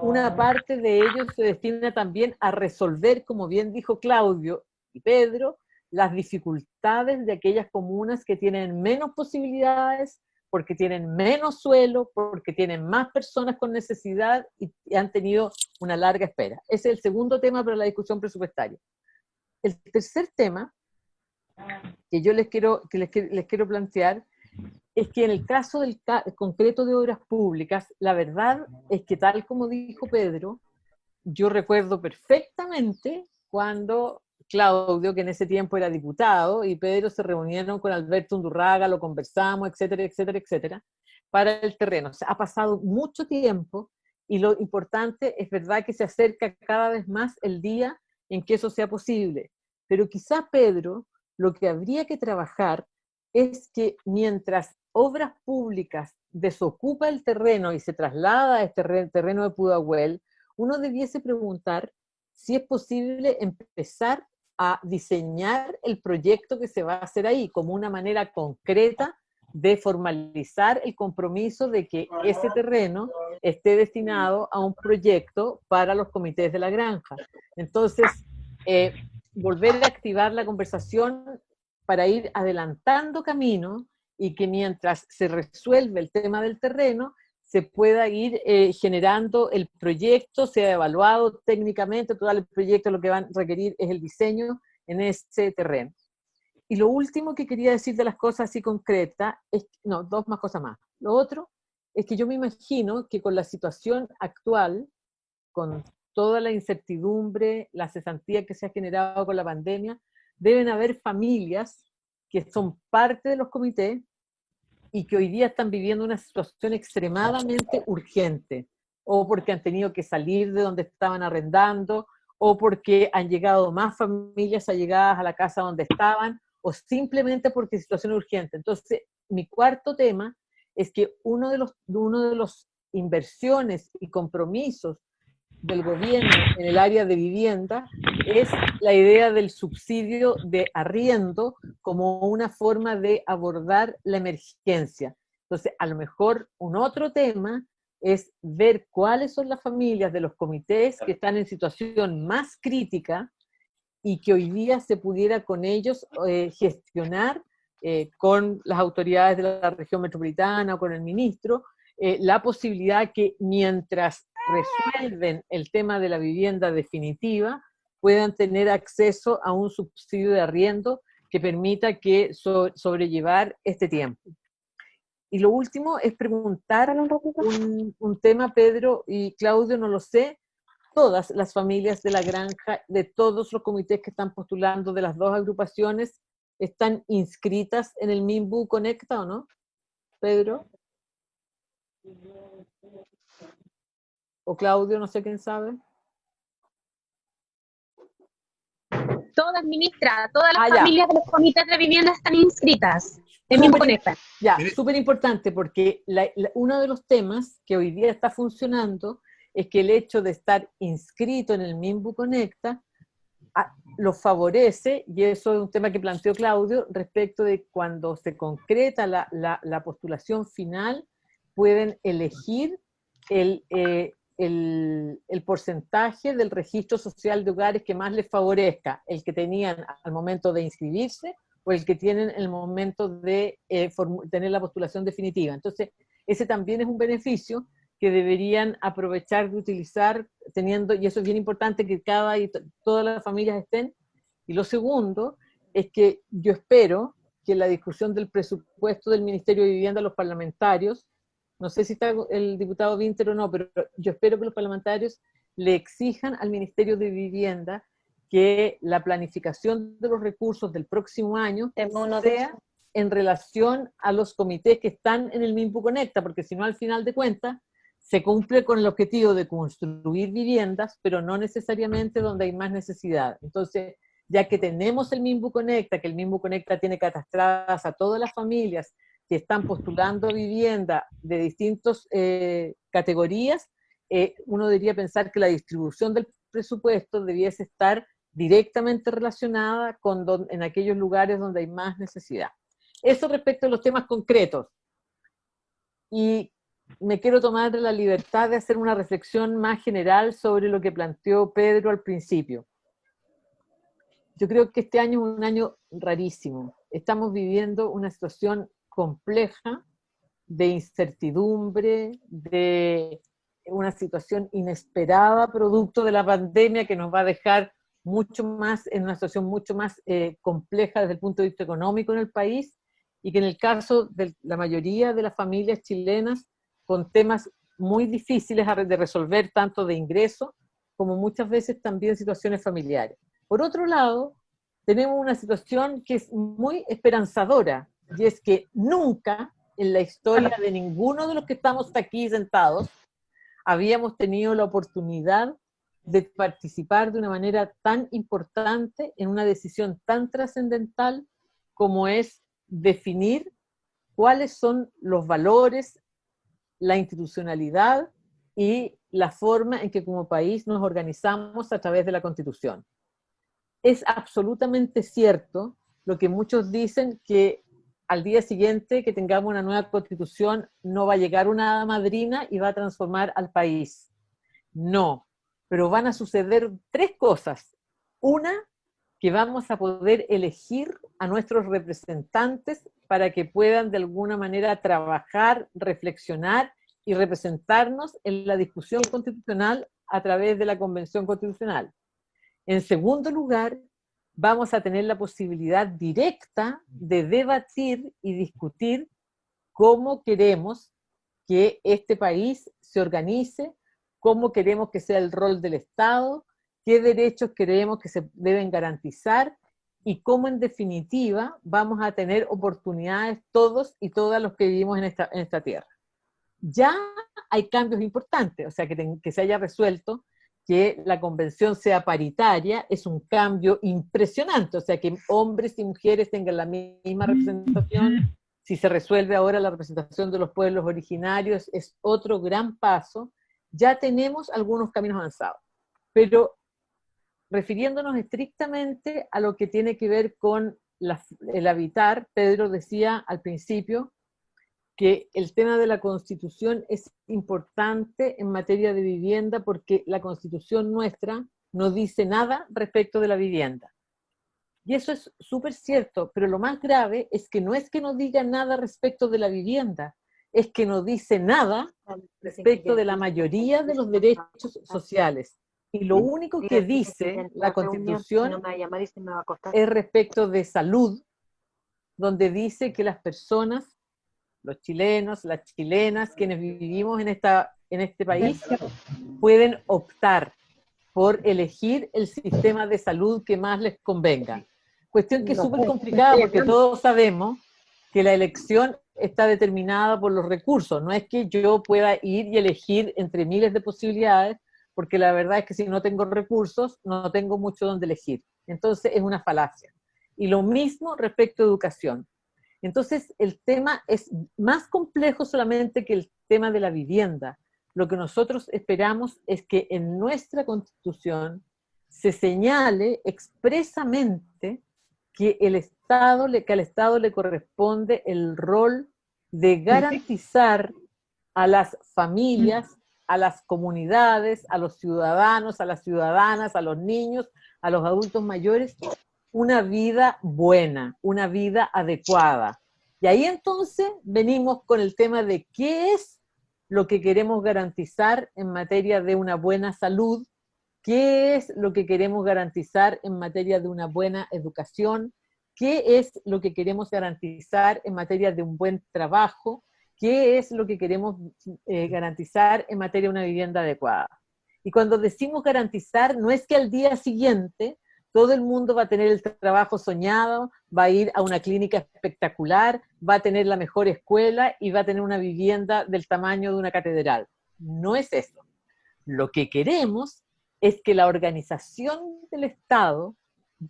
una parte de ellos se destina también a resolver, como bien dijo Claudio y Pedro, las dificultades de aquellas comunas que tienen menos posibilidades, porque tienen menos suelo, porque tienen más personas con necesidad y han tenido una larga espera. Ese es el segundo tema para la discusión presupuestaria. El tercer tema que yo les quiero plantear es que en el caso del concreto de obras públicas, la verdad es que tal como dijo Pedro, yo recuerdo perfectamente cuando Claudio, que en ese tiempo era diputado, y Pedro se reunieron con Alberto Undurraga, lo conversamos, etcétera, etcétera, etcétera, para el terreno. O sea, ha pasado mucho tiempo y lo importante es verdad que se acerca cada vez más el día en que eso sea posible. Pero quizá, Pedro, lo que habría que trabajar es que mientras Obras Públicas desocupa el terreno y se traslada a este terreno de Pudahuel, uno debiese preguntar si es posible empezar a diseñar el proyecto que se va a hacer ahí, como una manera concreta de formalizar el compromiso de que ese terreno esté destinado a un proyecto para los comités de la granja. Entonces, volver a activar la conversación para ir adelantando camino y que mientras se resuelve el tema del terreno, se pueda ir generando el proyecto, sea evaluado técnicamente, todo el proyecto lo que van a requerir es el diseño en ese terreno. Y lo último que quería decir de las cosas así concretas, dos más cosas más. Lo otro es que yo me imagino que con la situación actual, con toda la incertidumbre, la cesantía que se ha generado con la pandemia, deben haber familias que son parte de los comités y que hoy día están viviendo una situación extremadamente urgente, o porque han tenido que salir de donde estaban arrendando, o porque han llegado más familias allegadas a la casa donde estaban, o simplemente porque es situación urgente. Entonces, mi cuarto tema es que uno de los inversiones y compromisos del gobierno en el área de vivienda es la idea del subsidio de arriendo como una forma de abordar la emergencia. Entonces, a lo mejor un otro tema es ver cuáles son las familias de los comités que están en situación más crítica y que hoy día se pudiera con ellos gestionar con las autoridades de la región metropolitana o con el ministro, la posibilidad que mientras resuelven el tema de la vivienda definitiva, puedan tener acceso a un subsidio de arriendo que permita que sobrellevar este tiempo. Y lo último es preguntar un tema, Pedro y Claudio, no lo sé, todas las familias de la granja, de todos los comités que están postulando de las dos agrupaciones, ¿están inscritas en el MIMBU Conecta o no? Pedro. O Claudio, no sé quién sabe. Todas, ministra, todas las familias de los comités de vivienda están inscritas en MIMBU Conecta. Ya, súper importante, porque uno de los temas que hoy día está funcionando es que el hecho de estar inscrito en el MIMBU Conecta lo favorece, y eso es un tema que planteó Claudio, respecto de cuando se concreta la postulación final, pueden elegir el porcentaje del registro social de hogares que más les favorezca, el que tenían al momento de inscribirse o el que tienen en el momento de tener la postulación definitiva. Entonces, ese también es un beneficio que deberían aprovechar de utilizar, teniendo, y eso es bien importante, que todas las familias estén. Y lo segundo es que yo espero que la discusión del presupuesto del Ministerio de Vivienda a los parlamentarios, no sé si está el diputado Vinter o no, pero yo espero que los parlamentarios le exijan al Ministerio de Vivienda que la planificación de los recursos del próximo año sea en relación a los comités que están en el MIMBU Conecta, porque si no, al final de cuentas, se cumple con el objetivo de construir viviendas, pero no necesariamente donde hay más necesidad. Entonces, ya que tenemos el MIMBU Conecta, que el MIMBU Conecta tiene catastradas a todas las familias que están postulando vivienda de distintas categorías, uno debería pensar que la distribución del presupuesto debiese estar directamente relacionada en aquellos lugares donde hay más necesidad. Eso respecto a los temas concretos. Y me quiero tomar la libertad de hacer una reflexión más general sobre lo que planteó Pedro al principio. Yo creo que este año es un año rarísimo. Estamos viviendo una situación compleja de incertidumbre, de una situación inesperada producto de la pandemia que nos va a dejar mucho más, en una situación mucho más compleja desde el punto de vista económico en el país, y que en el caso de la mayoría de las familias chilenas, con temas muy difíciles de resolver, tanto de ingresos como muchas veces también situaciones familiares. Por otro lado, tenemos una situación que es muy esperanzadora, y es que nunca en la historia de ninguno de los que estamos aquí sentados habíamos tenido la oportunidad de participar de una manera tan importante en una decisión tan trascendental como es definir cuáles son los valores, la institucionalidad y la forma en que como país nos organizamos a través de la Constitución. Es absolutamente cierto lo que muchos dicen, que al día siguiente que tengamos una nueva Constitución no va a llegar una hada madrina y va a transformar al país. No, pero van a suceder tres cosas. Una, que vamos a poder elegir a nuestros representantes para que puedan de alguna manera trabajar, reflexionar y representarnos en la discusión constitucional a través de la Convención Constitucional. En segundo lugar, vamos a tener la posibilidad directa de debatir y discutir cómo queremos que este país se organice, cómo queremos que sea el rol del Estado, qué derechos creemos que se deben garantizar y cómo en definitiva vamos a tener oportunidades todos y todas los que vivimos en esta tierra. Ya hay cambios importantes, o sea, que se haya resuelto que la convención sea paritaria es un cambio impresionante, o sea, que hombres y mujeres tengan la misma representación. Si se resuelve ahora la representación de los pueblos originarios, es otro gran paso. Ya tenemos algunos caminos avanzados, pero refiriéndonos estrictamente a lo que tiene que ver con el habitar, Pedro decía al principio que el tema de la Constitución es importante en materia de vivienda porque la Constitución nuestra no dice nada respecto de la vivienda. Y eso es súper cierto, pero lo más grave es que no diga nada respecto de la vivienda, es que no dice nada respecto de la mayoría de los derechos sociales. Y lo único que dice la Constitución es respecto de salud, donde dice que las personas, los chilenos, las chilenas, quienes vivimos en este país, pueden optar por elegir el sistema de salud que más les convenga. Cuestión que es súper complicada porque todos sabemos que la elección está determinada por los recursos. No es que yo pueda ir y elegir entre miles de posibilidades, porque la verdad es que si no tengo recursos, no tengo mucho donde elegir. Entonces es una falacia. Y lo mismo respecto a educación. Entonces el tema es más complejo solamente que el tema de la vivienda. Lo que nosotros esperamos es que en nuestra Constitución se señale expresamente que al Estado le corresponde el rol de garantizar a las familias, a las comunidades, a los ciudadanos, a las ciudadanas, a los niños, a los adultos mayores, una vida buena, una vida adecuada. Y ahí entonces venimos con el tema de qué es lo que queremos garantizar en materia de una buena salud, qué es lo que queremos garantizar en materia de una buena educación, qué es lo que queremos garantizar en materia de un buen trabajo, qué es lo que queremos garantizar en materia de una vivienda adecuada. Y cuando decimos garantizar, no es que al día siguiente todo el mundo va a tener el trabajo soñado, va a ir a una clínica espectacular, va a tener la mejor escuela y va a tener una vivienda del tamaño de una catedral. No es eso. Lo que queremos es que la organización del Estado,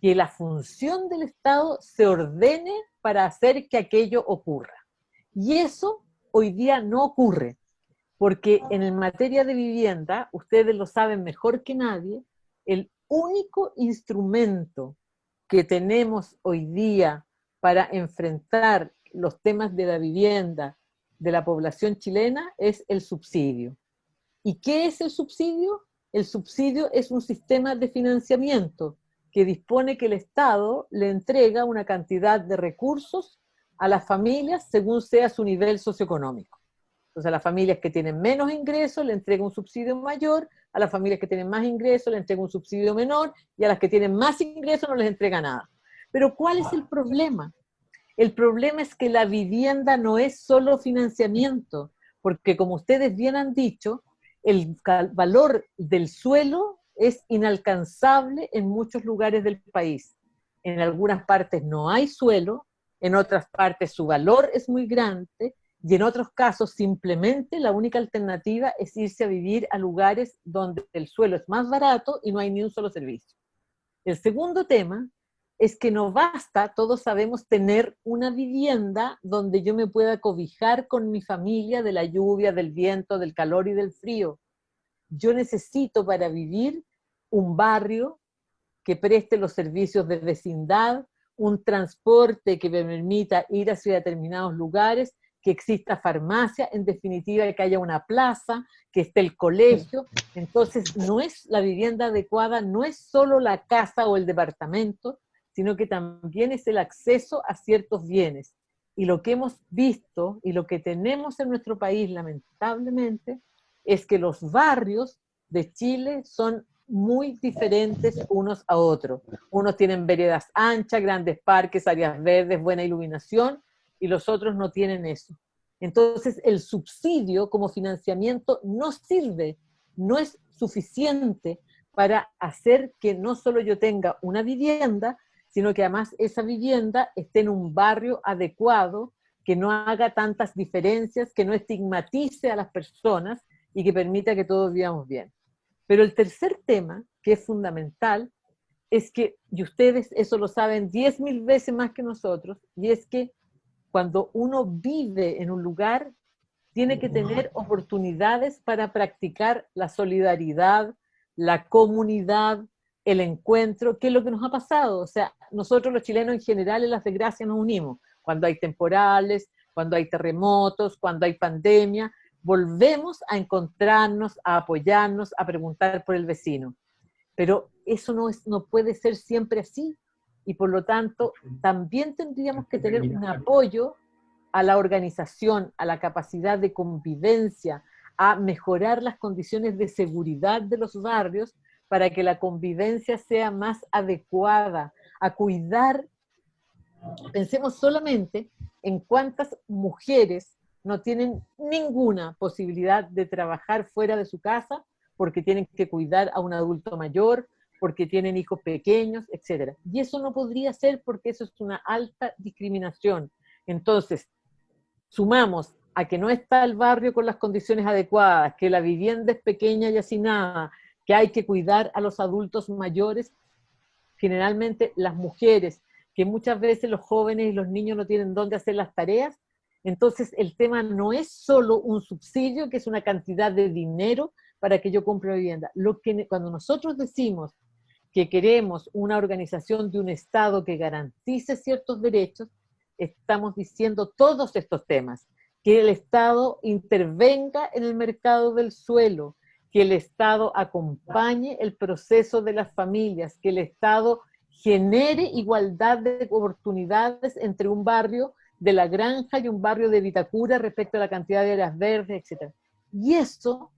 que la función del Estado se ordene para hacer que aquello ocurra. Y eso hoy día no ocurre, porque en materia de vivienda, ustedes lo saben mejor que nadie, el único instrumento que tenemos hoy día para enfrentar los temas de la vivienda de la población chilena es el subsidio. ¿Y qué es el subsidio? El subsidio es un sistema de financiamiento que dispone que el Estado le entrega una cantidad de recursos a las familias según sea su nivel socioeconómico. Entonces a las familias que tienen menos ingresos le entrega un subsidio mayor, a las familias que tienen más ingresos le entrega un subsidio menor, y a las que tienen más ingresos no les entrega nada. Pero ¿cuál es el problema? El problema es que la vivienda no es solo financiamiento, porque como ustedes bien han dicho, el valor del suelo es inalcanzable en muchos lugares del país. En algunas partes no hay suelo, en otras partes su valor es muy grande, y en otros casos simplemente la única alternativa es irse a vivir a lugares donde el suelo es más barato y no hay ni un solo servicio. El segundo tema es que no basta, todos sabemos, tener una vivienda donde yo me pueda cobijar con mi familia de la lluvia, del viento, del calor y del frío. Yo necesito para vivir un barrio que preste los servicios de vecindad, un transporte que me permita ir hacia determinados lugares, que exista farmacia, en definitiva que haya una plaza, que esté el colegio. Entonces no es la vivienda adecuada, no es solo la casa o el departamento, sino que también es el acceso a ciertos bienes. Y lo que hemos visto y lo que tenemos en nuestro país, lamentablemente, es que los barrios de Chile son muy diferentes unos a otros. Unos tienen veredas anchas, grandes parques, áreas verdes, buena iluminación, y los otros no tienen eso. Entonces el subsidio como financiamiento no sirve, no es suficiente para hacer que no solo yo tenga una vivienda, sino que además esa vivienda esté en un barrio adecuado, que no haga tantas diferencias, que no estigmatice a las personas y que permita que todos vivamos bien. Pero el tercer tema, que es fundamental, es que, y ustedes eso lo saben 10.000 veces más que nosotros, y es que cuando uno vive en un lugar, tiene que tener oportunidades para practicar la solidaridad, la comunidad, el encuentro, que es lo que nos ha pasado. O sea, nosotros los chilenos en general en las desgracias nos unimos. Cuando hay temporales, cuando hay terremotos, cuando hay pandemia, volvemos a encontrarnos, a apoyarnos, a preguntar por el vecino. Pero eso no puede ser siempre así. Y por lo tanto, también tendríamos que tener un apoyo a la organización, a la capacidad de convivencia, a mejorar las condiciones de seguridad de los barrios para que la convivencia sea más adecuada, a cuidar Pensemos solamente en cuántas mujeres no tienen ninguna posibilidad de trabajar fuera de su casa porque tienen que cuidar a un adulto mayor, porque tienen hijos pequeños, etc. Y eso no podría ser porque eso es una alta discriminación. Entonces, sumamos a que no está el barrio con las condiciones adecuadas, que la vivienda es pequeña y hacinada, que hay que cuidar a los adultos mayores, generalmente las mujeres, que muchas veces los jóvenes y los niños no tienen dónde hacer las tareas. Entonces el tema no es solo un subsidio, que es una cantidad de dinero para que yo compre vivienda. Cuando nosotros decimos que queremos una organización de un Estado que garantice ciertos derechos, estamos diciendo todos estos temas, que el Estado intervenga en el mercado del suelo, que el Estado acompañe el proceso de las familias, que el Estado genere igualdad de oportunidades entre un barrio de La Granja y un barrio de Vitacura respecto a la cantidad de áreas verdes, etc. Y eso,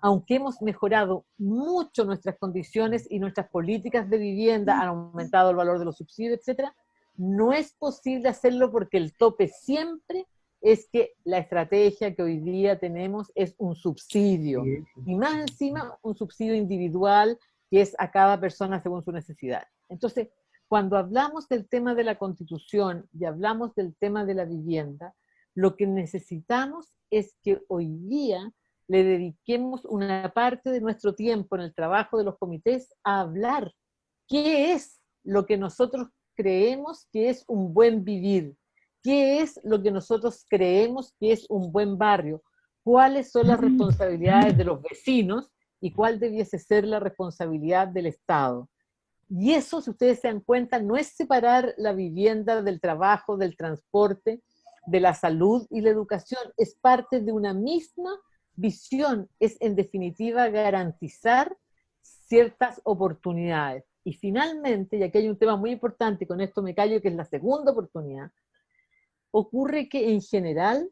aunque hemos mejorado mucho nuestras condiciones y nuestras políticas de vivienda, han aumentado el valor de los subsidios, etc., no es posible hacerlo porque el tope siempre es que la estrategia que hoy día tenemos es un subsidio, y más encima un subsidio individual que es a cada persona según su necesidad. Entonces, cuando hablamos del tema de la Constitución y hablamos del tema de la vivienda, lo que necesitamos es que hoy día le dediquemos una parte de nuestro tiempo en el trabajo de los comités a hablar qué es lo que nosotros creemos que es un buen vivir, qué es lo que nosotros creemos que es un buen barrio, cuáles son las responsabilidades de los vecinos y cuál debiese ser la responsabilidad del Estado. Y eso, si ustedes se dan cuenta, no es separar la vivienda del trabajo, del transporte, de la salud y la educación, es parte de una misma visión, es en definitiva garantizar ciertas oportunidades. Y finalmente, y aquí hay un tema muy importante, y con esto me callo, que es la segunda oportunidad, ocurre que en general,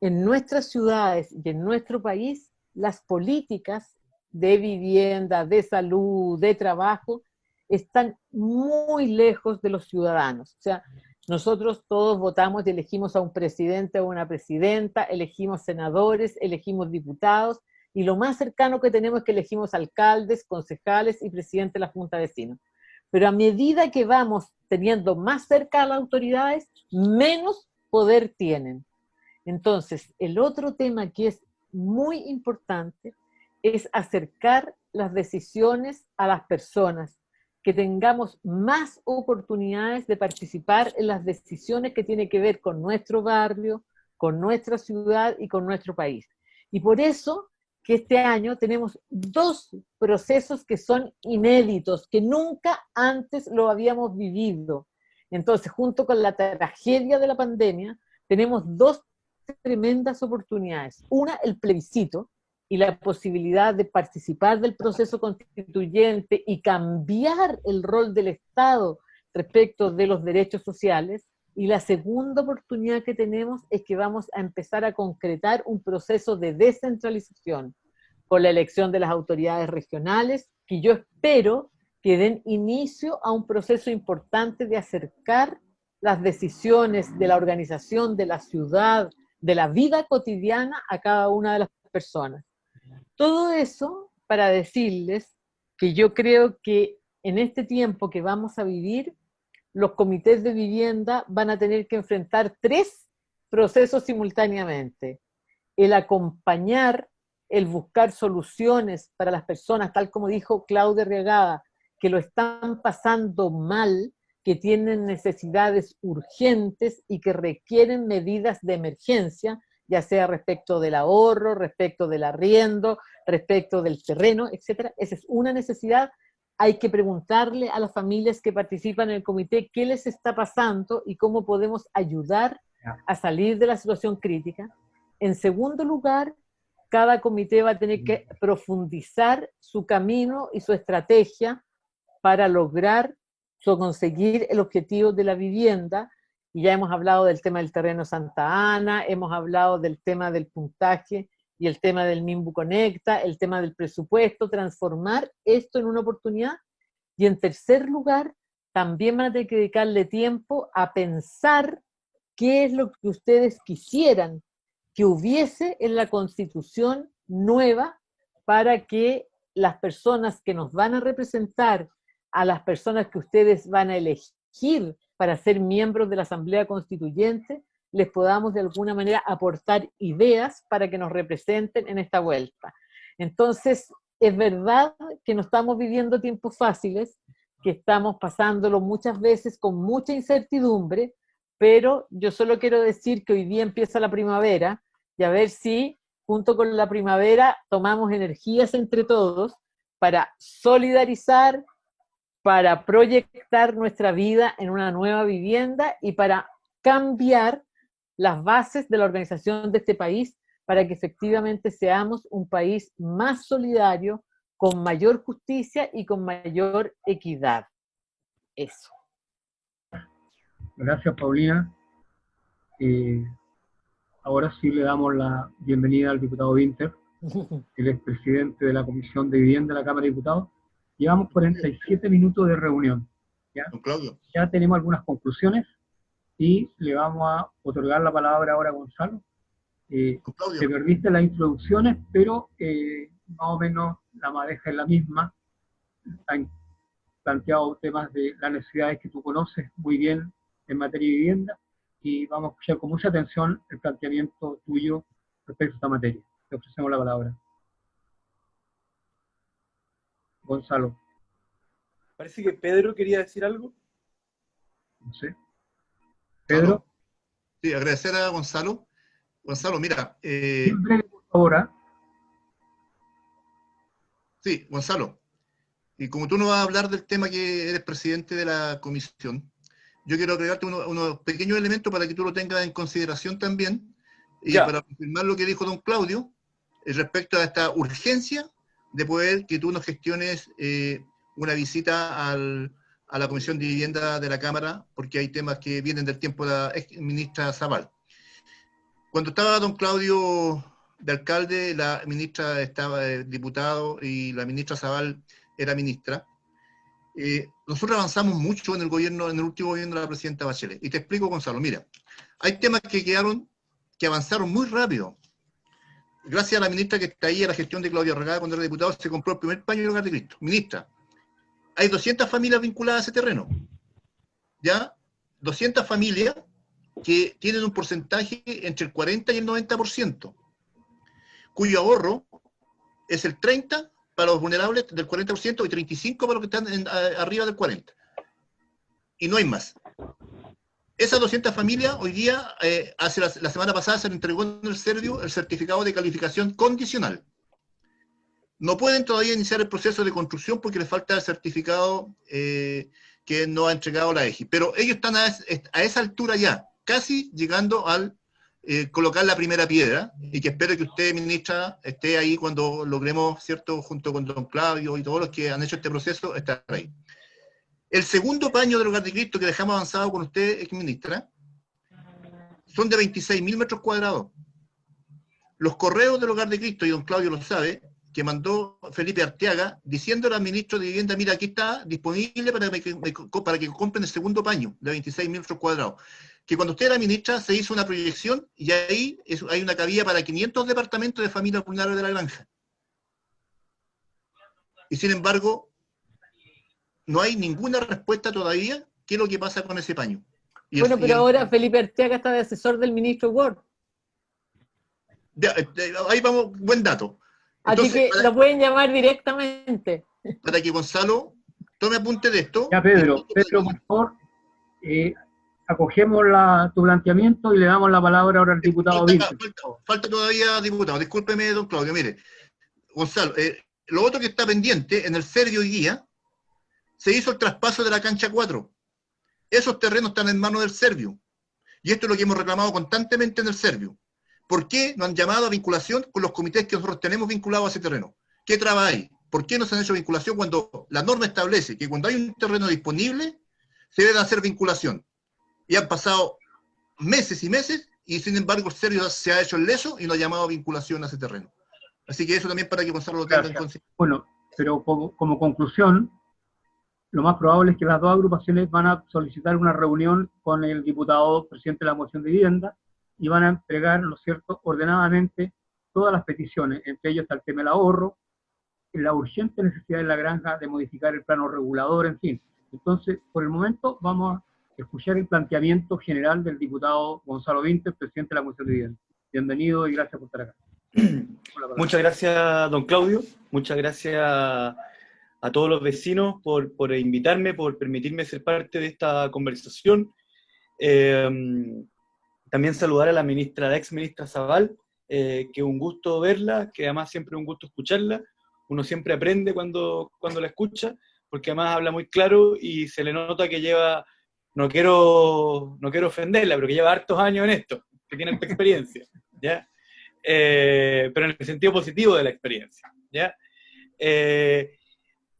en nuestras ciudades y en nuestro país, las políticas de vivienda, de salud, de trabajo, están muy lejos de los ciudadanos. O sea, nosotros todos votamos y elegimos a un presidente o una presidenta, elegimos senadores, elegimos diputados, y lo más cercano que tenemos es que elegimos alcaldes, concejales y presidente de la Junta de Vecinos. Pero a medida que vamos teniendo más cerca a las autoridades, menos poder tienen. Entonces, el otro tema que es muy importante es acercar las decisiones a las personas, que tengamos más oportunidades de participar en las decisiones que tienen que ver con nuestro barrio, con nuestra ciudad y con nuestro país. Y por eso que este año tenemos dos procesos que son inéditos, que nunca antes lo habíamos vivido. Entonces, junto con la tragedia de la pandemia, tenemos dos tremendas oportunidades. Una, el plebiscito y la posibilidad de participar del proceso constituyente y cambiar el rol del Estado respecto de los derechos sociales. Y la segunda oportunidad que tenemos es que vamos a empezar a concretar un proceso de descentralización con la elección de las autoridades regionales, que yo espero que den inicio a un proceso importante de acercar las decisiones de la organización de la ciudad, de la vida cotidiana a cada una de las personas. Todo eso para decirles que yo creo que en este tiempo que vamos a vivir, los comités de vivienda van a tener que enfrentar tres procesos simultáneamente. El acompañar, el buscar soluciones para las personas, tal como dijo Claudia Arriagada, que lo están pasando mal, que tienen necesidades urgentes y que requieren medidas de emergencia, ya sea respecto del ahorro, respecto del arriendo, respecto del terreno, etc. Esa es una necesidad. Hay que preguntarle a las familias que participan en el comité qué les está pasando y cómo podemos ayudar a salir de la situación crítica. En segundo lugar, cada comité va a tener que profundizar su camino y su estrategia para lograr o conseguir el objetivo de la vivienda. Y ya hemos hablado del tema del terreno Santa Ana, hemos hablado del tema del puntaje y el tema del Minbu Conecta, el tema del presupuesto, transformar esto en una oportunidad. Y en tercer lugar, también van a tener que dedicarle tiempo a pensar qué es lo que ustedes quisieran que hubiese en la Constitución nueva para que las personas que nos van a representar, a las personas que ustedes van a elegir para ser miembros de la Asamblea Constituyente, les podamos de alguna manera aportar ideas para que nos representen en esta vuelta. Entonces, es verdad que no estamos viviendo tiempos fáciles, que estamos pasándolo muchas veces con mucha incertidumbre, pero yo solo quiero decir que hoy día empieza la primavera, y a ver si junto con la primavera tomamos energías entre todos para solidarizar, para proyectar nuestra vida en una nueva vivienda y para cambiar las bases de la organización de este país para que efectivamente seamos un país más solidario, con mayor justicia y con mayor equidad. Eso. Gracias, Paulina. Ahora sí le damos la bienvenida al diputado Winter, el expresidente de la Comisión de Vivienda de la Cámara de Diputados. Llevamos 47 minutos de reunión. ¿Ya? Ya tenemos algunas conclusiones y le vamos a otorgar la palabra ahora a Gonzalo. Te perdiste las introducciones, pero más o menos la madeja es la misma. Han planteado temas de las necesidades que tú conoces muy bien en materia de vivienda y vamos a escuchar con mucha atención el planteamiento tuyo respecto a esta materia. Te ofrecemos la palabra. Gonzalo. Parece que Pedro quería decir algo. No sé. Pedro. Sí, agradecer a Gonzalo. Gonzalo, mira. Siempre, por favor. Sí, Gonzalo. Y como tú no vas a hablar del tema que eres presidente de la comisión, yo quiero agregarte unos pequeños elementos para que tú lo tengas en consideración también, y para confirmar lo que dijo don Claudio respecto a esta urgencia de poder que tú nos gestiones una visita a la Comisión de Vivienda de la Cámara, porque hay temas que vienen del tiempo de la ex ministra Zaval. Cuando estaba don Claudio de alcalde, la ministra estaba diputado y la ministra Zaval era ministra. Nosotros avanzamos mucho en el gobierno, en el último gobierno de la presidenta Bachelet. Y te explico, Gonzalo, mira, hay temas que avanzaron muy rápido. Gracias a la ministra que está ahí, a la gestión de Claudia Regada cuando era diputado, se compró el primer paño del Hogar de Cristo. Ministra, hay 200 familias vinculadas a ese terreno. ¿Ya? 200 familias que tienen un porcentaje entre el 40 y el 90%, cuyo ahorro es el 30% para los vulnerables del 40% y 35% para los que están arriba del 40%. Y no hay más. Esas 200 familias, hoy día, la semana pasada se le entregó en el Servio el certificado de calificación condicional. No pueden todavía iniciar el proceso de construcción porque les falta el certificado que no ha entregado la EGI. Pero ellos están a esa altura ya, casi llegando al colocar la primera piedra, y que espero que usted, ministra, esté ahí cuando logremos, ¿cierto?, junto con don Claudio y todos los que han hecho este proceso, estar ahí. El segundo paño del Hogar de Cristo que dejamos avanzado con usted, ministra, son de 26.000 metros cuadrados. Los correos del Hogar de Cristo, y don Claudio lo sabe, que mandó Felipe Arteaga, diciéndole al ministro de Vivienda, mira, aquí está disponible para que compren el segundo paño de 26.000 metros cuadrados. Que cuando usted era ministra se hizo una proyección y ahí hay una cabida para 500 departamentos de familias vulnerables de la granja. Y sin embargo, no hay ninguna respuesta todavía. ¿Qué es lo que pasa con ese paño? Bueno, pero ahora Felipe Arteaga está de asesor del ministro Ward. Ahí vamos, buen dato. Entonces, así que lo pueden llamar directamente. Para que Gonzalo tome apunte de esto. Ya, Pedro, por favor, acogemos tu planteamiento y le damos la palabra ahora al diputado Víctor. Falta todavía, diputado. Discúlpeme, don Claudio. Mire, Gonzalo, lo otro que está pendiente, en el Servio hoy día, se hizo el traspaso de la cancha 4. Esos terrenos están en manos del Servio. Y esto es lo que hemos reclamado constantemente en el Servio. ¿Por qué no han llamado a vinculación con los comités que nosotros tenemos vinculados a ese terreno? ¿Qué traba hay? ¿Por qué no se han hecho vinculación cuando la norma establece que cuando hay un terreno disponible, se debe hacer vinculación? Y han pasado meses y meses, y sin embargo el Servio se ha hecho el leso y no ha llamado a vinculación a ese terreno. Así que eso también para que Gonzalo lo tenga en consideración. Bueno, pero como conclusión, lo más probable es que las dos agrupaciones van a solicitar una reunión con el diputado presidente de la moción de vivienda y van a entregar, ¿no es cierto?, ordenadamente todas las peticiones, entre ellos está el tema del ahorro, la urgente necesidad de la granja de modificar el plano regulador, en fin. Entonces, por el momento, vamos a escuchar el planteamiento general del diputado Gonzalo Vinter, presidente de la moción de vivienda. Bienvenido y gracias por estar acá. Muchas gracias, don Claudio. Muchas gracias a todos los vecinos por invitarme, por permitirme ser parte de esta conversación. También saludar a la ex ministra Zaval, que un gusto verla, que además siempre un gusto escucharla. Uno siempre aprende cuando la escucha, porque además habla muy claro y se le nota que lleva, no quiero ofenderla, pero que lleva hartos años en esto, que tiene esta experiencia, ¿ya? Pero en el sentido positivo de la experiencia, ¿ya?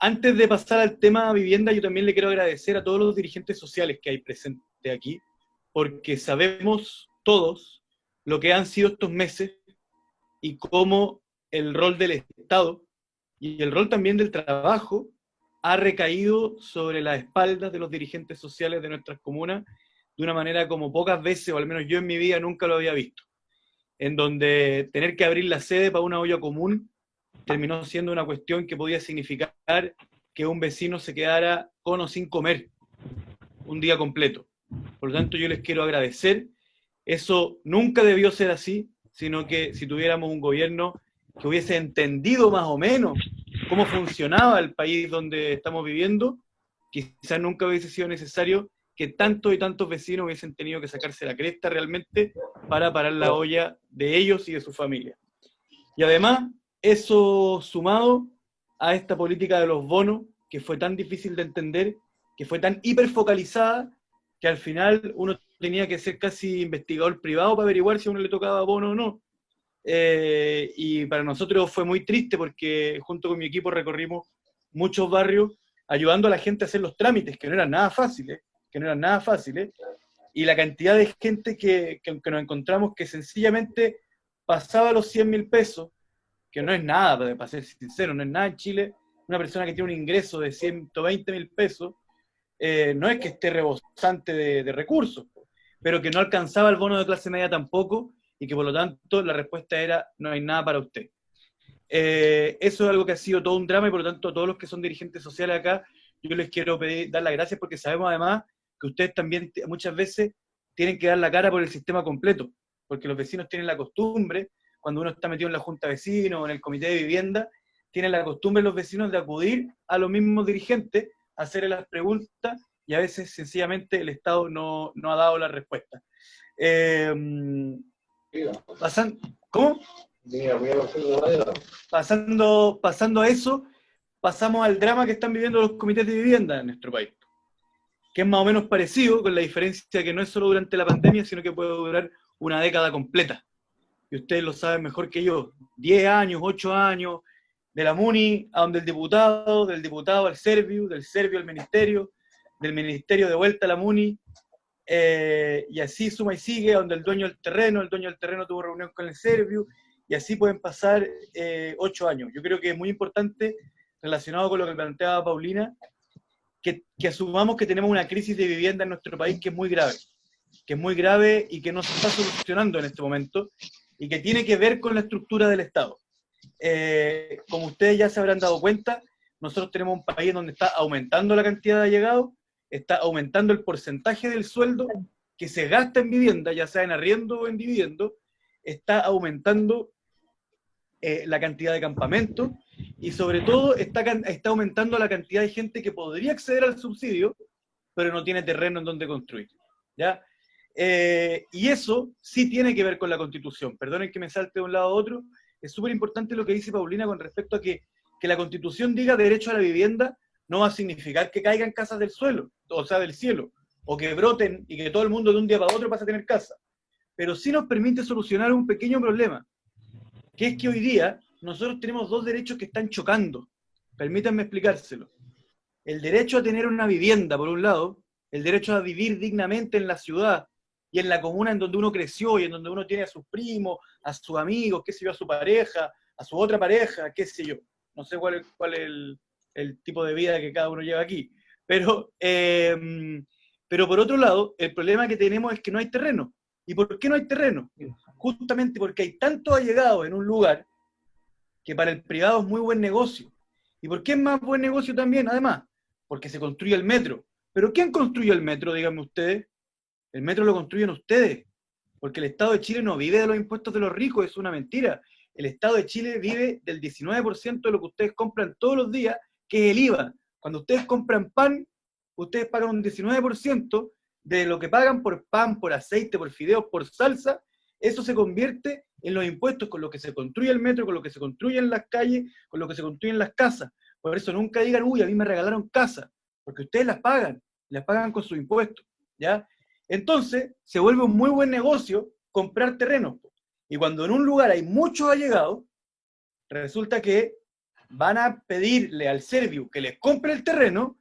Antes de pasar al tema vivienda, yo también le quiero agradecer a todos los dirigentes sociales que hay presentes aquí, porque sabemos todos lo que han sido estos meses y cómo el rol del Estado y el rol también del trabajo ha recaído sobre las espaldas de los dirigentes sociales de nuestras comunas de una manera como pocas veces, o al menos yo en mi vida nunca lo había visto, en donde tener que abrir la sede para una olla común terminó siendo una cuestión que podía significar que un vecino se quedara con o sin comer un día completo. Por lo tanto, yo les quiero agradecer. Eso nunca debió ser así, sino que si tuviéramos un gobierno que hubiese entendido más o menos cómo funcionaba el país donde estamos viviendo, quizás nunca hubiese sido necesario que tantos y tantos vecinos hubiesen tenido que sacarse la cresta realmente para parar la olla de ellos y de su familia. Y además, eso sumado a esta política de los bonos, que fue tan difícil de entender, que fue tan hiperfocalizada, que al final uno tenía que ser casi investigador privado para averiguar si a uno le tocaba bono o no. Y para nosotros fue muy triste porque junto con mi equipo recorrimos muchos barrios ayudando a la gente a hacer los trámites, que no eran nada fáciles, y la cantidad de gente que nos encontramos que sencillamente pasaba los 100.000 pesos, que no es nada, para ser sincero, no es nada en Chile. Una persona que tiene un ingreso de 120.000 pesos, no es que esté rebosante de recursos, pero que no alcanzaba el bono de clase media tampoco, y que por lo tanto la respuesta era, no hay nada para usted. Eso es algo que ha sido todo un drama, y por lo tanto a todos los que son dirigentes sociales acá, yo les quiero dar las gracias, porque sabemos además que ustedes también muchas veces tienen que dar la cara por el sistema completo, porque los vecinos tienen la costumbre, cuando uno está metido en la junta de vecinos o en el comité de vivienda, tienen la costumbre los vecinos de acudir a los mismos dirigentes, a hacerle las preguntas, y a veces sencillamente el Estado no ha dado la respuesta. ¿Cómo? Pasando a eso, pasamos al drama que están viviendo los comités de vivienda en nuestro país, que es más o menos parecido, con la diferencia que no es solo durante la pandemia, sino que puede durar una década completa. Y ustedes lo saben mejor que yo, 10 años, 8 años, de la MUNI a donde del diputado al Serviu, del Serviu al Ministerio, del Ministerio de vuelta a la MUNI, y así suma y sigue, donde el dueño del terreno tuvo reunión con el Serviu, y así pueden pasar 8 años. Yo creo que es muy importante, relacionado con lo que planteaba Paulina, que asumamos que tenemos una crisis de vivienda en nuestro país que es muy grave y que no se está solucionando en este momento, y que tiene que ver con la estructura del Estado. Como ustedes ya se habrán dado cuenta, nosotros tenemos un país donde está aumentando la cantidad de allegados, está aumentando el porcentaje del sueldo que se gasta en vivienda, ya sea en arriendo o en dividendo, está aumentando la cantidad de campamentos, y sobre todo está aumentando la cantidad de gente que podría acceder al subsidio, pero no tiene terreno en donde construir, ¿ya? Y eso sí tiene que ver con la Constitución. Perdonen que me salte de un lado a otro. Es súper importante lo que dice Paulina con respecto a que la Constitución diga derecho a la vivienda no va a significar que caigan casas del suelo, o sea, del cielo, o que broten y que todo el mundo de un día para otro pase a tener casa. Pero sí nos permite solucionar un pequeño problema, que es que hoy día nosotros tenemos dos derechos que están chocando. Permítanme explicárselo. El derecho a tener una vivienda, por un lado, el derecho a vivir dignamente en la ciudad y en la comuna en donde uno creció y en donde uno tiene a sus primos, a sus amigos, qué sé yo, a su pareja, a su otra pareja, qué sé yo. No sé cuál es el tipo de vida que cada uno lleva aquí. Pero por otro lado, el problema que tenemos es que no hay terreno. ¿Y por qué no hay terreno? Justamente porque hay tantos allegados en un lugar que para el privado es muy buen negocio. ¿Y por qué es más buen negocio también? Además, porque se construye el metro. ¿Pero quién construye el metro, díganme ustedes? El metro lo construyen ustedes, porque el Estado de Chile no vive de los impuestos de los ricos, es una mentira. El Estado de Chile vive del 19% de lo que ustedes compran todos los días, que es el IVA. Cuando ustedes compran pan, ustedes pagan un 19% de lo que pagan por pan, por aceite, por fideos, por salsa. Eso se convierte en los impuestos con lo que se construye el metro, con lo que se construyen las calles, con lo que se construyen las casas. Por eso nunca digan, uy, a mí me regalaron casa, porque ustedes las pagan con sus impuestos, ¿ya? Entonces, se vuelve un muy buen negocio comprar terrenos. Y cuando en un lugar hay muchos allegados, resulta que van a pedirle al Serviu que les compre el terreno,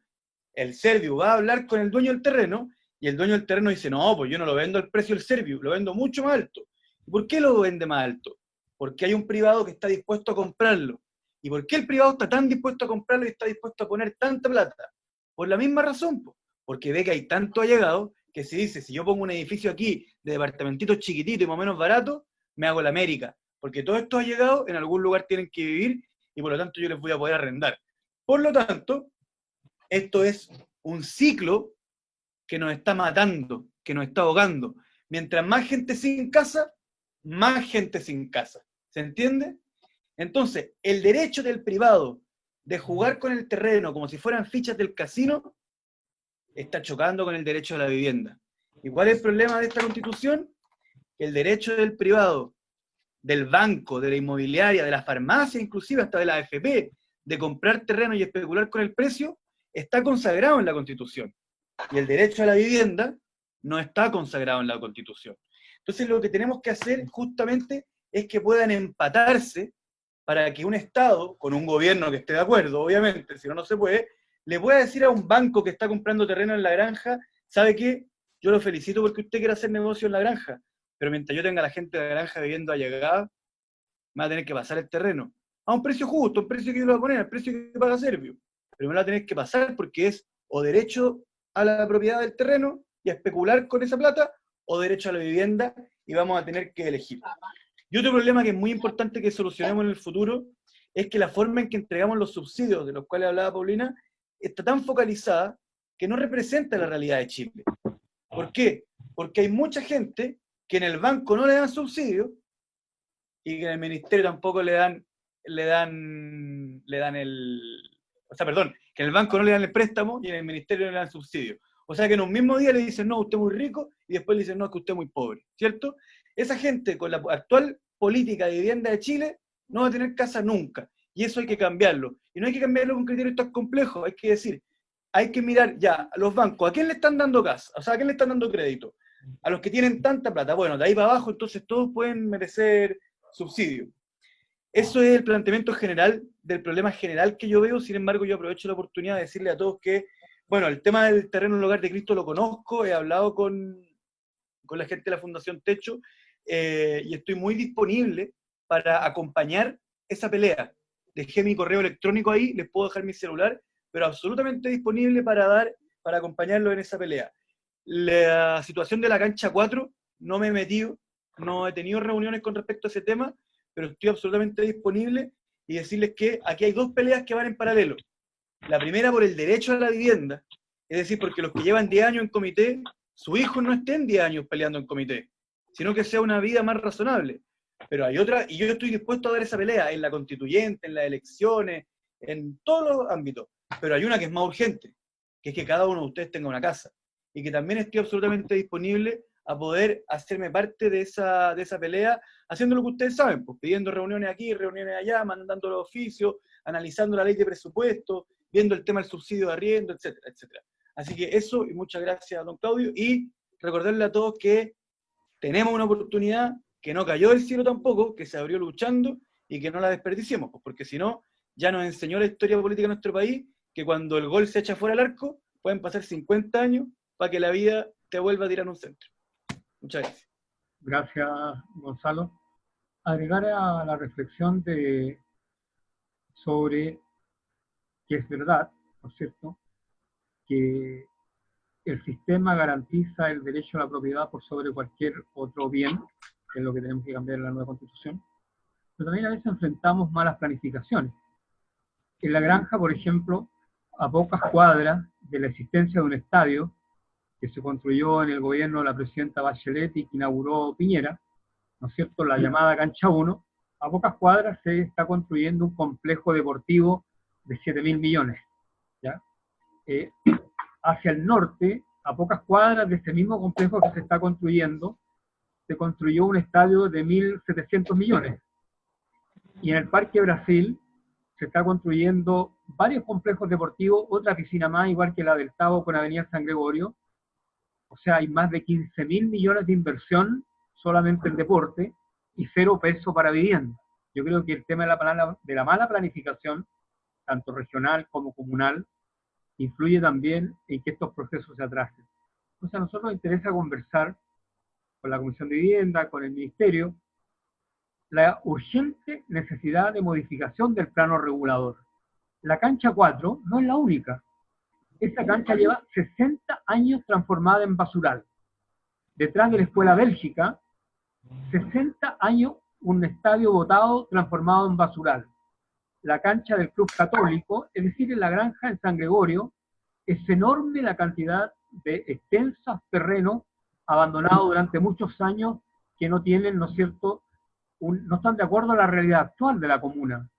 el Serviu va a hablar con el dueño del terreno, y el dueño del terreno dice, no, pues yo no lo vendo al precio del Serviu, lo vendo mucho más alto. ¿Y por qué lo vende más alto? Porque hay un privado que está dispuesto a comprarlo. ¿Y por qué el privado está tan dispuesto a comprarlo y está dispuesto a poner tanta plata? Por la misma razón, porque ve que hay tanto allegado que se dice, si yo pongo un edificio aquí de departamentitos chiquititos y más o menos baratos, me hago la América, porque todos estos allegados en algún lugar tienen que vivir y por lo tanto yo les voy a poder arrendar. Por lo tanto, esto es un ciclo que nos está matando, que nos está ahogando. Mientras más gente sin casa, más gente sin casa. ¿Se entiende? Entonces, el derecho del privado de jugar con el terreno como si fueran fichas del casino está chocando con el derecho a la vivienda. ¿Y cuál es el problema de esta Constitución? Que el derecho del privado, del banco, de la inmobiliaria, de la farmacia, inclusive hasta de la AFP, de comprar terreno y especular con el precio, está consagrado en la Constitución. Y el derecho a la vivienda no está consagrado en la Constitución. Entonces lo que tenemos que hacer justamente es que puedan empatarse para que un Estado, con un gobierno que esté de acuerdo, obviamente, si no, no se puede, le pueda decir a un banco que está comprando terreno en la granja, ¿sabe qué? Yo lo felicito porque usted quiere hacer negocio en la granja, pero mientras yo tenga a la gente de la granja viviendo allegada, me va a tener que pasar el terreno. A un precio justo, un precio que yo le voy a poner, al precio que paga Serviu. Pero me lo va a tener que pasar porque es o derecho a la propiedad del terreno y a especular con esa plata, o derecho a la vivienda, y vamos a tener que elegir. Y otro problema que es muy importante que solucionemos en el futuro es que la forma en que entregamos los subsidios, de los cuales hablaba Paulina, está tan focalizada que no representa la realidad de Chile. ¿Por qué? Porque hay mucha gente que en el banco no le dan subsidio y que en el ministerio tampoco que en el banco no le dan el préstamo y en el ministerio no le dan subsidio. O sea que en un mismo día le dicen, no, usted es muy rico, y después le dicen, no, que usted es muy pobre, ¿cierto? Esa gente con la actual política de vivienda de Chile no va a tener casa nunca, y eso hay que cambiarlo. Y no hay que cambiarlo con criterios tan complejos, hay que decir, hay que mirar ya a los bancos, ¿a quién le están dando casa? O sea, ¿a quién le están dando crédito? A los que tienen tanta plata. Bueno, de ahí para abajo, entonces todos pueden merecer subsidio. Eso es el planteamiento general del problema general que yo veo. Sin embargo, yo aprovecho la oportunidad de decirle a todos que, bueno, el tema del terreno en el Hogar de Cristo lo conozco, he hablado con la gente de la Fundación Techo, y estoy muy disponible para acompañar esa pelea. Dejé mi correo electrónico ahí, les puedo dejar mi celular, pero absolutamente disponible para acompañarlo en esa pelea. La situación de la cancha 4, no me he metido, no he tenido reuniones con respecto a ese tema, pero estoy absolutamente disponible y decirles que aquí hay dos peleas que van en paralelo. La primera por el derecho a la vivienda, es decir, porque los que llevan 10 años en comité, sus hijos no estén 10 años peleando en comité, sino que sea una vida más razonable. Pero hay otra, y yo estoy dispuesto a dar esa pelea en la constituyente, en las elecciones, en todos los ámbitos. Pero hay una que es más urgente, que es que cada uno de ustedes tenga una casa. Y que también estoy absolutamente disponible a poder hacerme parte de esa pelea, haciendo lo que ustedes saben, pues pidiendo reuniones aquí, reuniones allá, mandando los oficios, analizando la ley de presupuesto, viendo el tema del subsidio de arriendo, etcétera, etcétera. Así que eso, y muchas gracias, don Claudio, y recordarle a todos que tenemos una oportunidad que no cayó del cielo tampoco, que se abrió luchando, y que no la desperdiciemos, pues, porque si no, ya nos enseñó la historia política de nuestro país, que cuando el gol se echa fuera del arco, pueden pasar 50 años para que la vida te vuelva a tirar un centro. Muchas gracias. Gracias, Gonzalo. Agregar a la reflexión sobre que es verdad, ¿no es cierto?, que el sistema garantiza el derecho a la propiedad por sobre cualquier otro bien, que es lo que tenemos que cambiar en la nueva Constitución, pero también a veces enfrentamos malas planificaciones. En La Granja, por ejemplo, a pocas cuadras de la existencia de un estadio que se construyó en el gobierno de la presidenta Bachelet y que inauguró Piñera, ¿no es cierto?, la llamada Cancha 1, a pocas cuadras se está construyendo un complejo deportivo de 7.000 millones. ¿Ya? Hacia el norte, a pocas cuadras de este mismo complejo que se está construyendo, se construyó un estadio de 1.700 millones. Y en el Parque Brasil se está construyendo varios complejos deportivos, otra piscina más, igual que la del Tabo con Avenida San Gregorio. O sea, hay más de 15.000 millones de inversión solamente en deporte y 0 pesos para vivienda. Yo creo que el tema de la mala planificación, tanto regional como comunal, influye también en que estos procesos se atrasen. Entonces a nosotros nos interesa conversar con la Comisión de Vivienda, con el Ministerio, la urgente necesidad de modificación del plano regulador. La cancha 4 no es la única. Esta cancha lleva 60 años transformada en basural. Detrás de la Escuela Bélgica, 60 años un estadio botado transformado en basural. La cancha del Club Católico, es decir, en La Granja, en San Gregorio, es enorme la cantidad de extensos terrenos abandonados durante muchos años que no tienen, ¿no es cierto?, no están de acuerdo a la realidad actual de la comuna,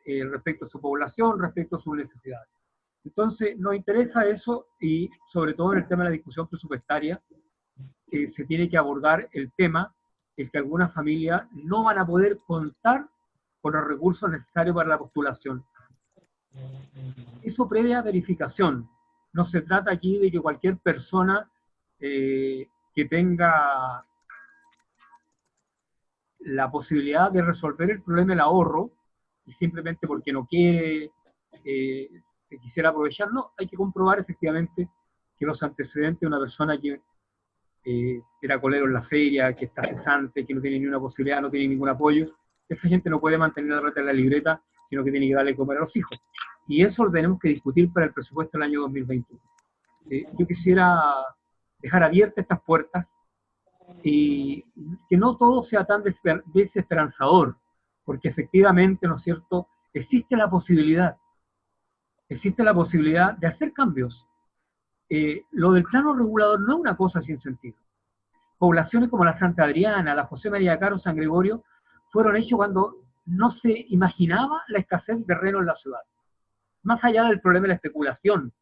respecto a su población, respecto a sus necesidades. Entonces, nos interesa eso y, sobre todo en el tema de la discusión presupuestaria, se tiene que abordar el tema en que algunas familias no van a poder contar con los recursos necesarios para la postulación. Eso previa verificación. No se trata aquí de que cualquier persona que tenga la posibilidad de resolver el problema del ahorro, y simplemente porque no quiere, se quisiera aprovechar, no, hay que comprobar efectivamente que los antecedentes de una persona que era colero en la feria, que está cesante, que no tiene ni una posibilidad, no tiene ningún apoyo, esa gente no puede mantener la renta en la libreta, sino que tiene que darle de comer a los hijos. Y eso lo tenemos que discutir para el presupuesto del año 2021. Yo quisiera dejar abiertas estas puertas y que no todo sea tan desesperanzador, porque efectivamente, ¿no es cierto?, existe la posibilidad de hacer cambios. Lo del plano regulador no es una cosa sin sentido. Poblaciones como la Santa Adriana, la José María Caro, San Gregorio, fueron hechos cuando no se imaginaba la escasez de terreno en la ciudad. Más allá del problema de la especulación,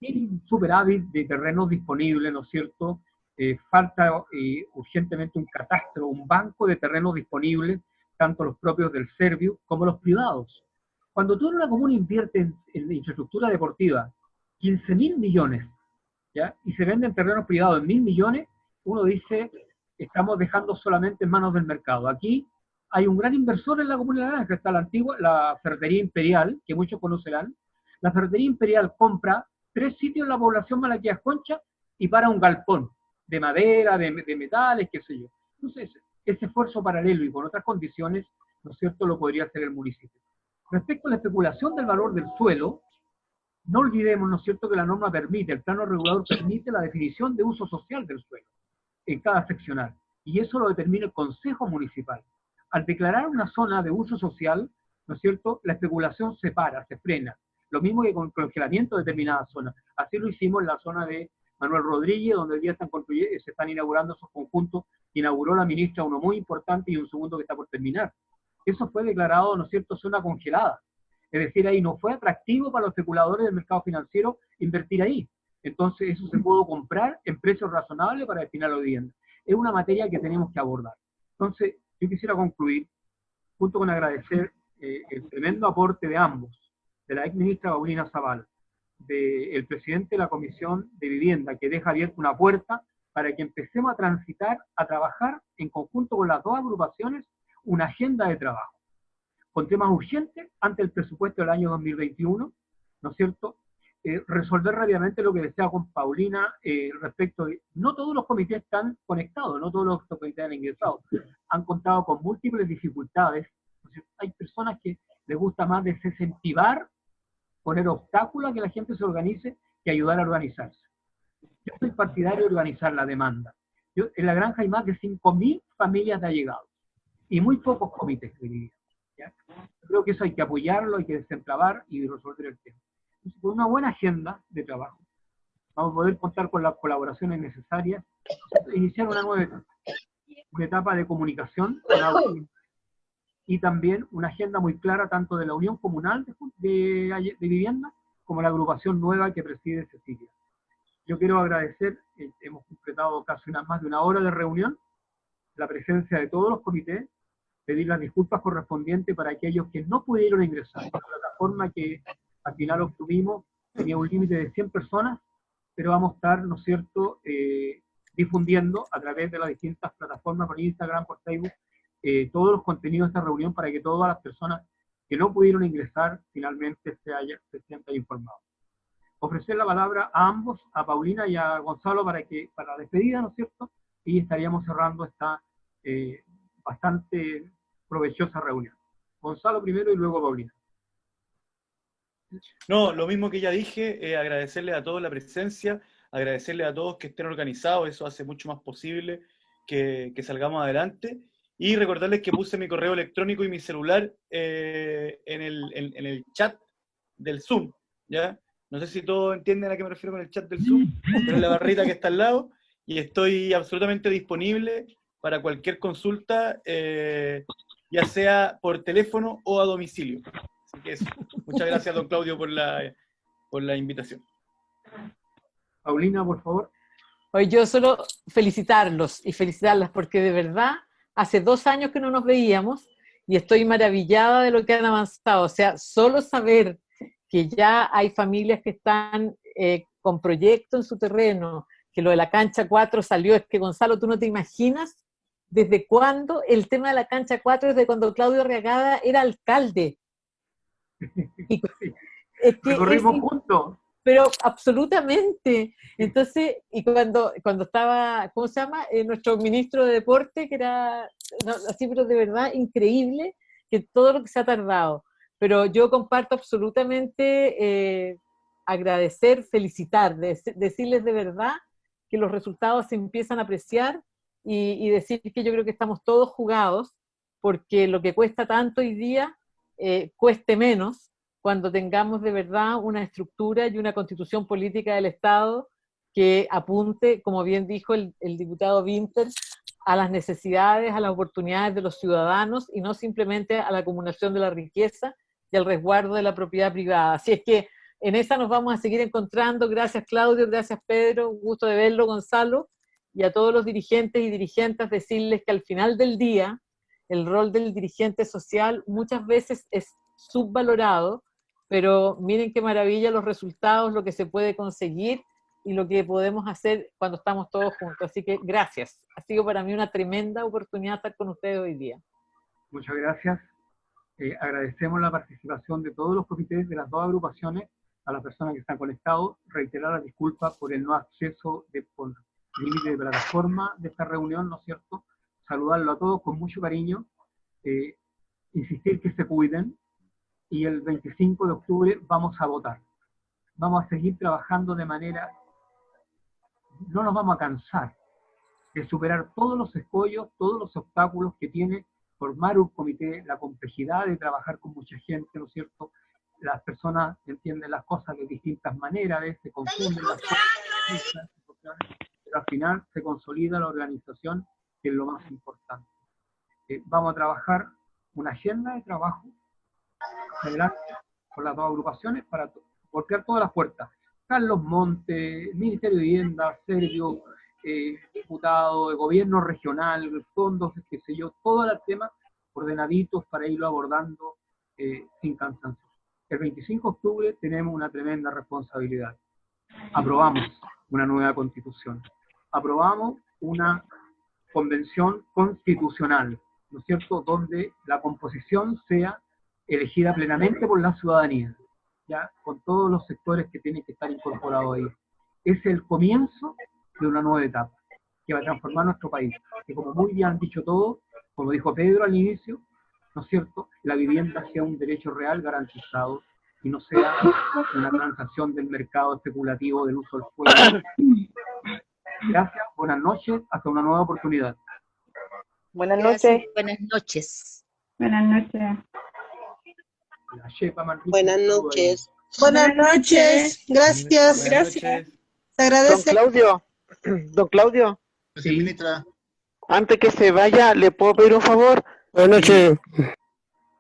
hay un superávit de terrenos disponibles, ¿no es cierto? Falta urgentemente un catastro, un banco de terrenos disponibles, tanto los propios del Serviu como los privados. Cuando tú en una comuna inviertes en infraestructura deportiva 15.000 millones, ¿ya?, y se venden terrenos privados en 1.000 millones, uno dice, estamos dejando solamente en manos del mercado. Aquí hay un gran inversor en la comuna de La Granja, está la Ferretería Imperial, que muchos conocerán. La Ferretería Imperial compra 3 sitios en la población Malaquías Concha y para un galpón de madera, de metales, qué sé yo. Entonces, ese esfuerzo paralelo y con otras condiciones, ¿no es cierto?, lo podría hacer el municipio. Respecto a la especulación del valor del suelo, no olvidemos, ¿no es cierto?, que la norma permite, el plano regulador permite la definición de uso social del suelo en cada seccional, y eso lo determina el Consejo Municipal. Al declarar una zona de uso social, ¿no es cierto?, la especulación se para, se frena. Lo mismo que con el congelamiento de determinadas zonas. Así lo hicimos en la zona de Manuel Rodríguez, donde hoy día se están inaugurando esos conjuntos. Inauguró la ministra uno muy importante y un segundo que está por terminar. Eso fue declarado, ¿no es cierto?, zona congelada. Es decir, ahí no fue atractivo para los especuladores del mercado financiero invertir ahí. Entonces eso se pudo comprar en precios razonables para destinar a la vivienda. Es una materia que tenemos que abordar. Entonces, yo quisiera concluir, junto con agradecer el tremendo aporte de ambos, de la ex ministra Paulina Zavala, del presidente de la Comisión de Vivienda, que deja abierta una puerta para que empecemos a transitar, a trabajar en conjunto con las dos agrupaciones, una agenda de trabajo, con temas urgentes ante el presupuesto del año 2021, ¿no es cierto? Resolver rápidamente lo que decía con Paulina respecto de, no todos los comités están conectados, no todos los comités han ingresado, han contado con múltiples dificultades. Hay personas que les gusta más desincentivar, poner obstáculos a que la gente se organice, que ayudar a organizarse. Yo soy partidario de organizar la demanda. En la granja hay más de 5.000 familias de allegados y muy pocos comités de vivienda. ¿Ya? Creo que eso hay que apoyarlo, hay que desenclavar y resolver el tema. Entonces, con una buena agenda de trabajo, vamos a poder contar con las colaboraciones necesarias, iniciar una nueva etapa de comunicación con la audiencia, y también una agenda muy clara tanto de la Unión Comunal de Vivienda como la agrupación nueva que preside Cecilia. Yo quiero agradecer, hemos completado casi más de una hora de reunión, la presencia de todos los comités, pedir las disculpas correspondientes para aquellos que no pudieron ingresar. La plataforma que al final obtuvimos tenía un límite de 100 personas, pero vamos a estar, ¿no es cierto?, difundiendo a través de las distintas plataformas, por Instagram, por Facebook, todos los contenidos de esta reunión para que todas las personas que no pudieron ingresar finalmente se sientan informados. Ofrecer la palabra a ambos, a Paulina y a Gonzalo, para la despedida, ¿no es cierto?, y estaríamos cerrando esta bastante provechosa reunión. Gonzalo primero y luego Paulina. No, lo mismo que ya dije, agradecerle a todos la presencia, agradecerle a todos que estén organizados, eso hace mucho más posible que salgamos adelante, y recordarles que puse mi correo electrónico y mi celular en el chat del Zoom, ¿ya? No sé si todos entienden a qué me refiero con el chat del Zoom, pero es la barrita que está al lado, y estoy absolutamente disponible para cualquier consulta, ya sea por teléfono o a domicilio. Así que eso. Muchas gracias, don Claudio, por la invitación. Paulina, por favor. Hoy yo solo felicitarlos y felicitarlas, porque de verdad hace 2 años que no nos veíamos y estoy maravillada de lo que han avanzado. O sea, solo saber que ya hay familias que están con proyectos en su terreno, que lo de la cancha 4 salió, es que Gonzalo, tú no te imaginas desde cuándo el tema de la cancha 4, desde cuando Claudio Arriagada era alcalde. Y, es que recorrimos juntos. Pero absolutamente. Entonces, y cuando estaba, ¿cómo se llama? Nuestro ministro de Deporte, que era así, pero de verdad increíble que todo lo que se ha tardado. Pero yo comparto absolutamente agradecer, felicitar, decirles de verdad que los resultados se empiezan a apreciar y decir que yo creo que estamos todos jugados, porque lo que cuesta tanto hoy día cueste menos cuando tengamos de verdad una estructura y una constitución política del Estado que apunte, como bien dijo el diputado Winter, a las necesidades, a las oportunidades de los ciudadanos y no simplemente a la acumulación de la riqueza y al resguardo de la propiedad privada. Así es que en esa nos vamos a seguir encontrando. Gracias, Claudio, gracias, Pedro, un gusto de verlo, Gonzalo, y a todos los dirigentes y dirigentes decirles que al final del día el rol del dirigente social muchas veces es subvalorado, pero miren qué maravilla los resultados, lo que se puede conseguir y lo que podemos hacer cuando estamos todos juntos. Así que gracias. Ha sido para mí una tremenda oportunidad estar con ustedes hoy día. Muchas gracias. Agradecemos la participación de todos los comités de las 2 agrupaciones, a las personas que están conectados, reiterar las disculpas por el no acceso por límite de plataforma de esta reunión, ¿no es cierto? Saludarlo a todos con mucho cariño, insistir que se cuiden, y el 25 de octubre vamos a votar. Vamos a seguir trabajando de manera, no nos vamos a cansar de superar todos los escollos, todos los obstáculos que tiene formar un comité, la complejidad de trabajar con mucha gente, ¿no es cierto? Las personas entienden las cosas de distintas maneras, se confunden las cosas, pero al final se consolida la organización, que es lo más importante. Vamos a trabajar una agenda de trabajo adelante con las 2 agrupaciones para golpear todas las puertas. Carlos Montes, Ministerio de Vivienda, Sergio, diputado, de gobierno regional, fondos, qué sé yo, todos los temas ordenaditos para irlo abordando sin cansancio. El 25 de octubre tenemos una tremenda responsabilidad. Aprobamos una nueva constitución. Aprobamos una convención constitucional, ¿no es cierto?, donde la composición sea elegida plenamente por la ciudadanía, ya con todos los sectores que tienen que estar incorporados ahí. Es el comienzo de una nueva etapa que va a transformar nuestro país, que como muy bien han dicho todos, como dijo Pedro al inicio, ¿no es cierto?, la vivienda sea un derecho real garantizado y no sea una transacción del mercado especulativo del uso del suelo. Gracias, buenas noches, hasta una nueva oportunidad. Buenas noches. Buenas noches. Buenas noches. La Shepa Manrique, Buenas noches. Buenas noches. Gracias. Gracias. Se agradece. Don Claudio, Gracias, ministra. antes que se vaya, ¿le puedo pedir un favor? Buenas noches.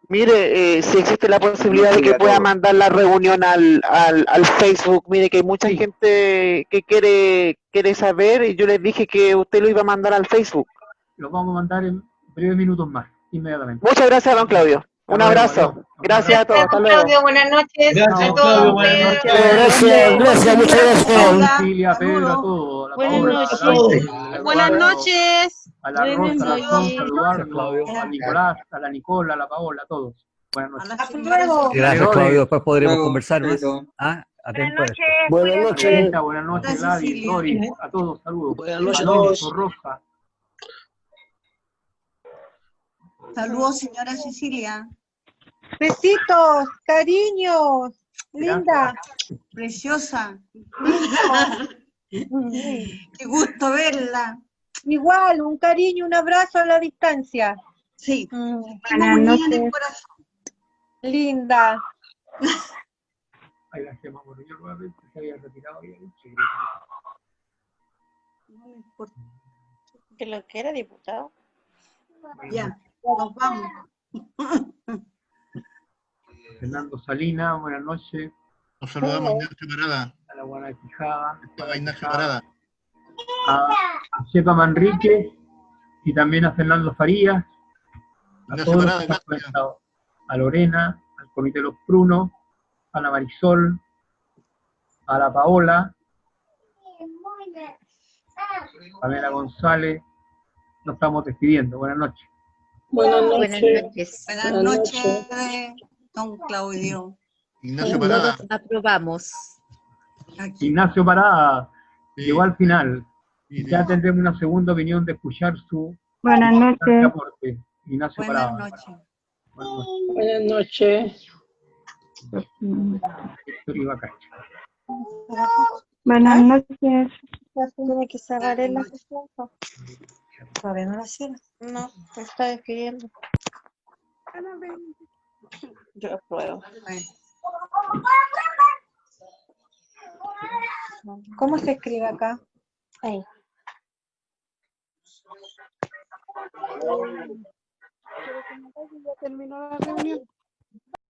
Mire, si existe la posibilidad de que pueda mandar la reunión al Facebook, mire que hay mucha gente que quiere saber y yo les dije que usted lo iba a mandar al Facebook. Lo vamos a mandar en breves minutos más, inmediatamente. Muchas gracias, don Claudio. Un abrazo. Gracias a todos. Hasta luego. Claudio, buenas noches. Gracias, a todos. Claudio, buenas noches. Gracias, muchas gracias. Cecilia, Pedro, a todos. Buenas noches. Buenas noches. A la Rosa, a la Alfonso, a Eduardo, a Nicolás, a la Nicola, a la Paola, a todos. Buenas noches. Hasta luego. Gracias, Claudio. Después podremos conversar más. Atento a esto. Buenas noches. Buenas noches, Gladys, Doris, a todos, saludos. Buenas noches. Alonso, Rosa. Saludos, señora Cecilia. Besitos, cariños, linda. Preciosa. Qué gusto verla. Igual, un cariño, un abrazo a la distancia. Sí. Buenas noches. Linda. Ahí la Gema Morillo nuevamente se había retirado y No me importa. Que lo que era diputado. Ya, nos vamos. Fernando Salinas, buenas noches. Nos saludamos, Ignacio Parada. A la Guana de Quijada. A Ignacio Parada. A Shepa Manrique y también a Fernando Farías. A Ignacio todos Parada, los que han gracias. conectado. A Lorena, al Comité de los Prunos, a la Marisol, a la Paola, a Pamela González. Nos estamos despidiendo. Buenas noches. Buenas Buenas noches. Buenas noches, don Claudio. Ignacio Parada. Todos aprobamos. Ignacio Parada Sí. llegó al final. Sí, Ya tendremos una segunda opinión de escuchar su Buenas noches. aporte. Ignacio Buenas Parada. noches. Buenas noches. Víctor Ibacache. Buenas noches. Ya tiene que cerrar el sesión. Todavía no la cierra. No, se está despidiendo. Yo apruebo. ¿Cómo se escribe acá? Ahí. Ya terminó la reunión.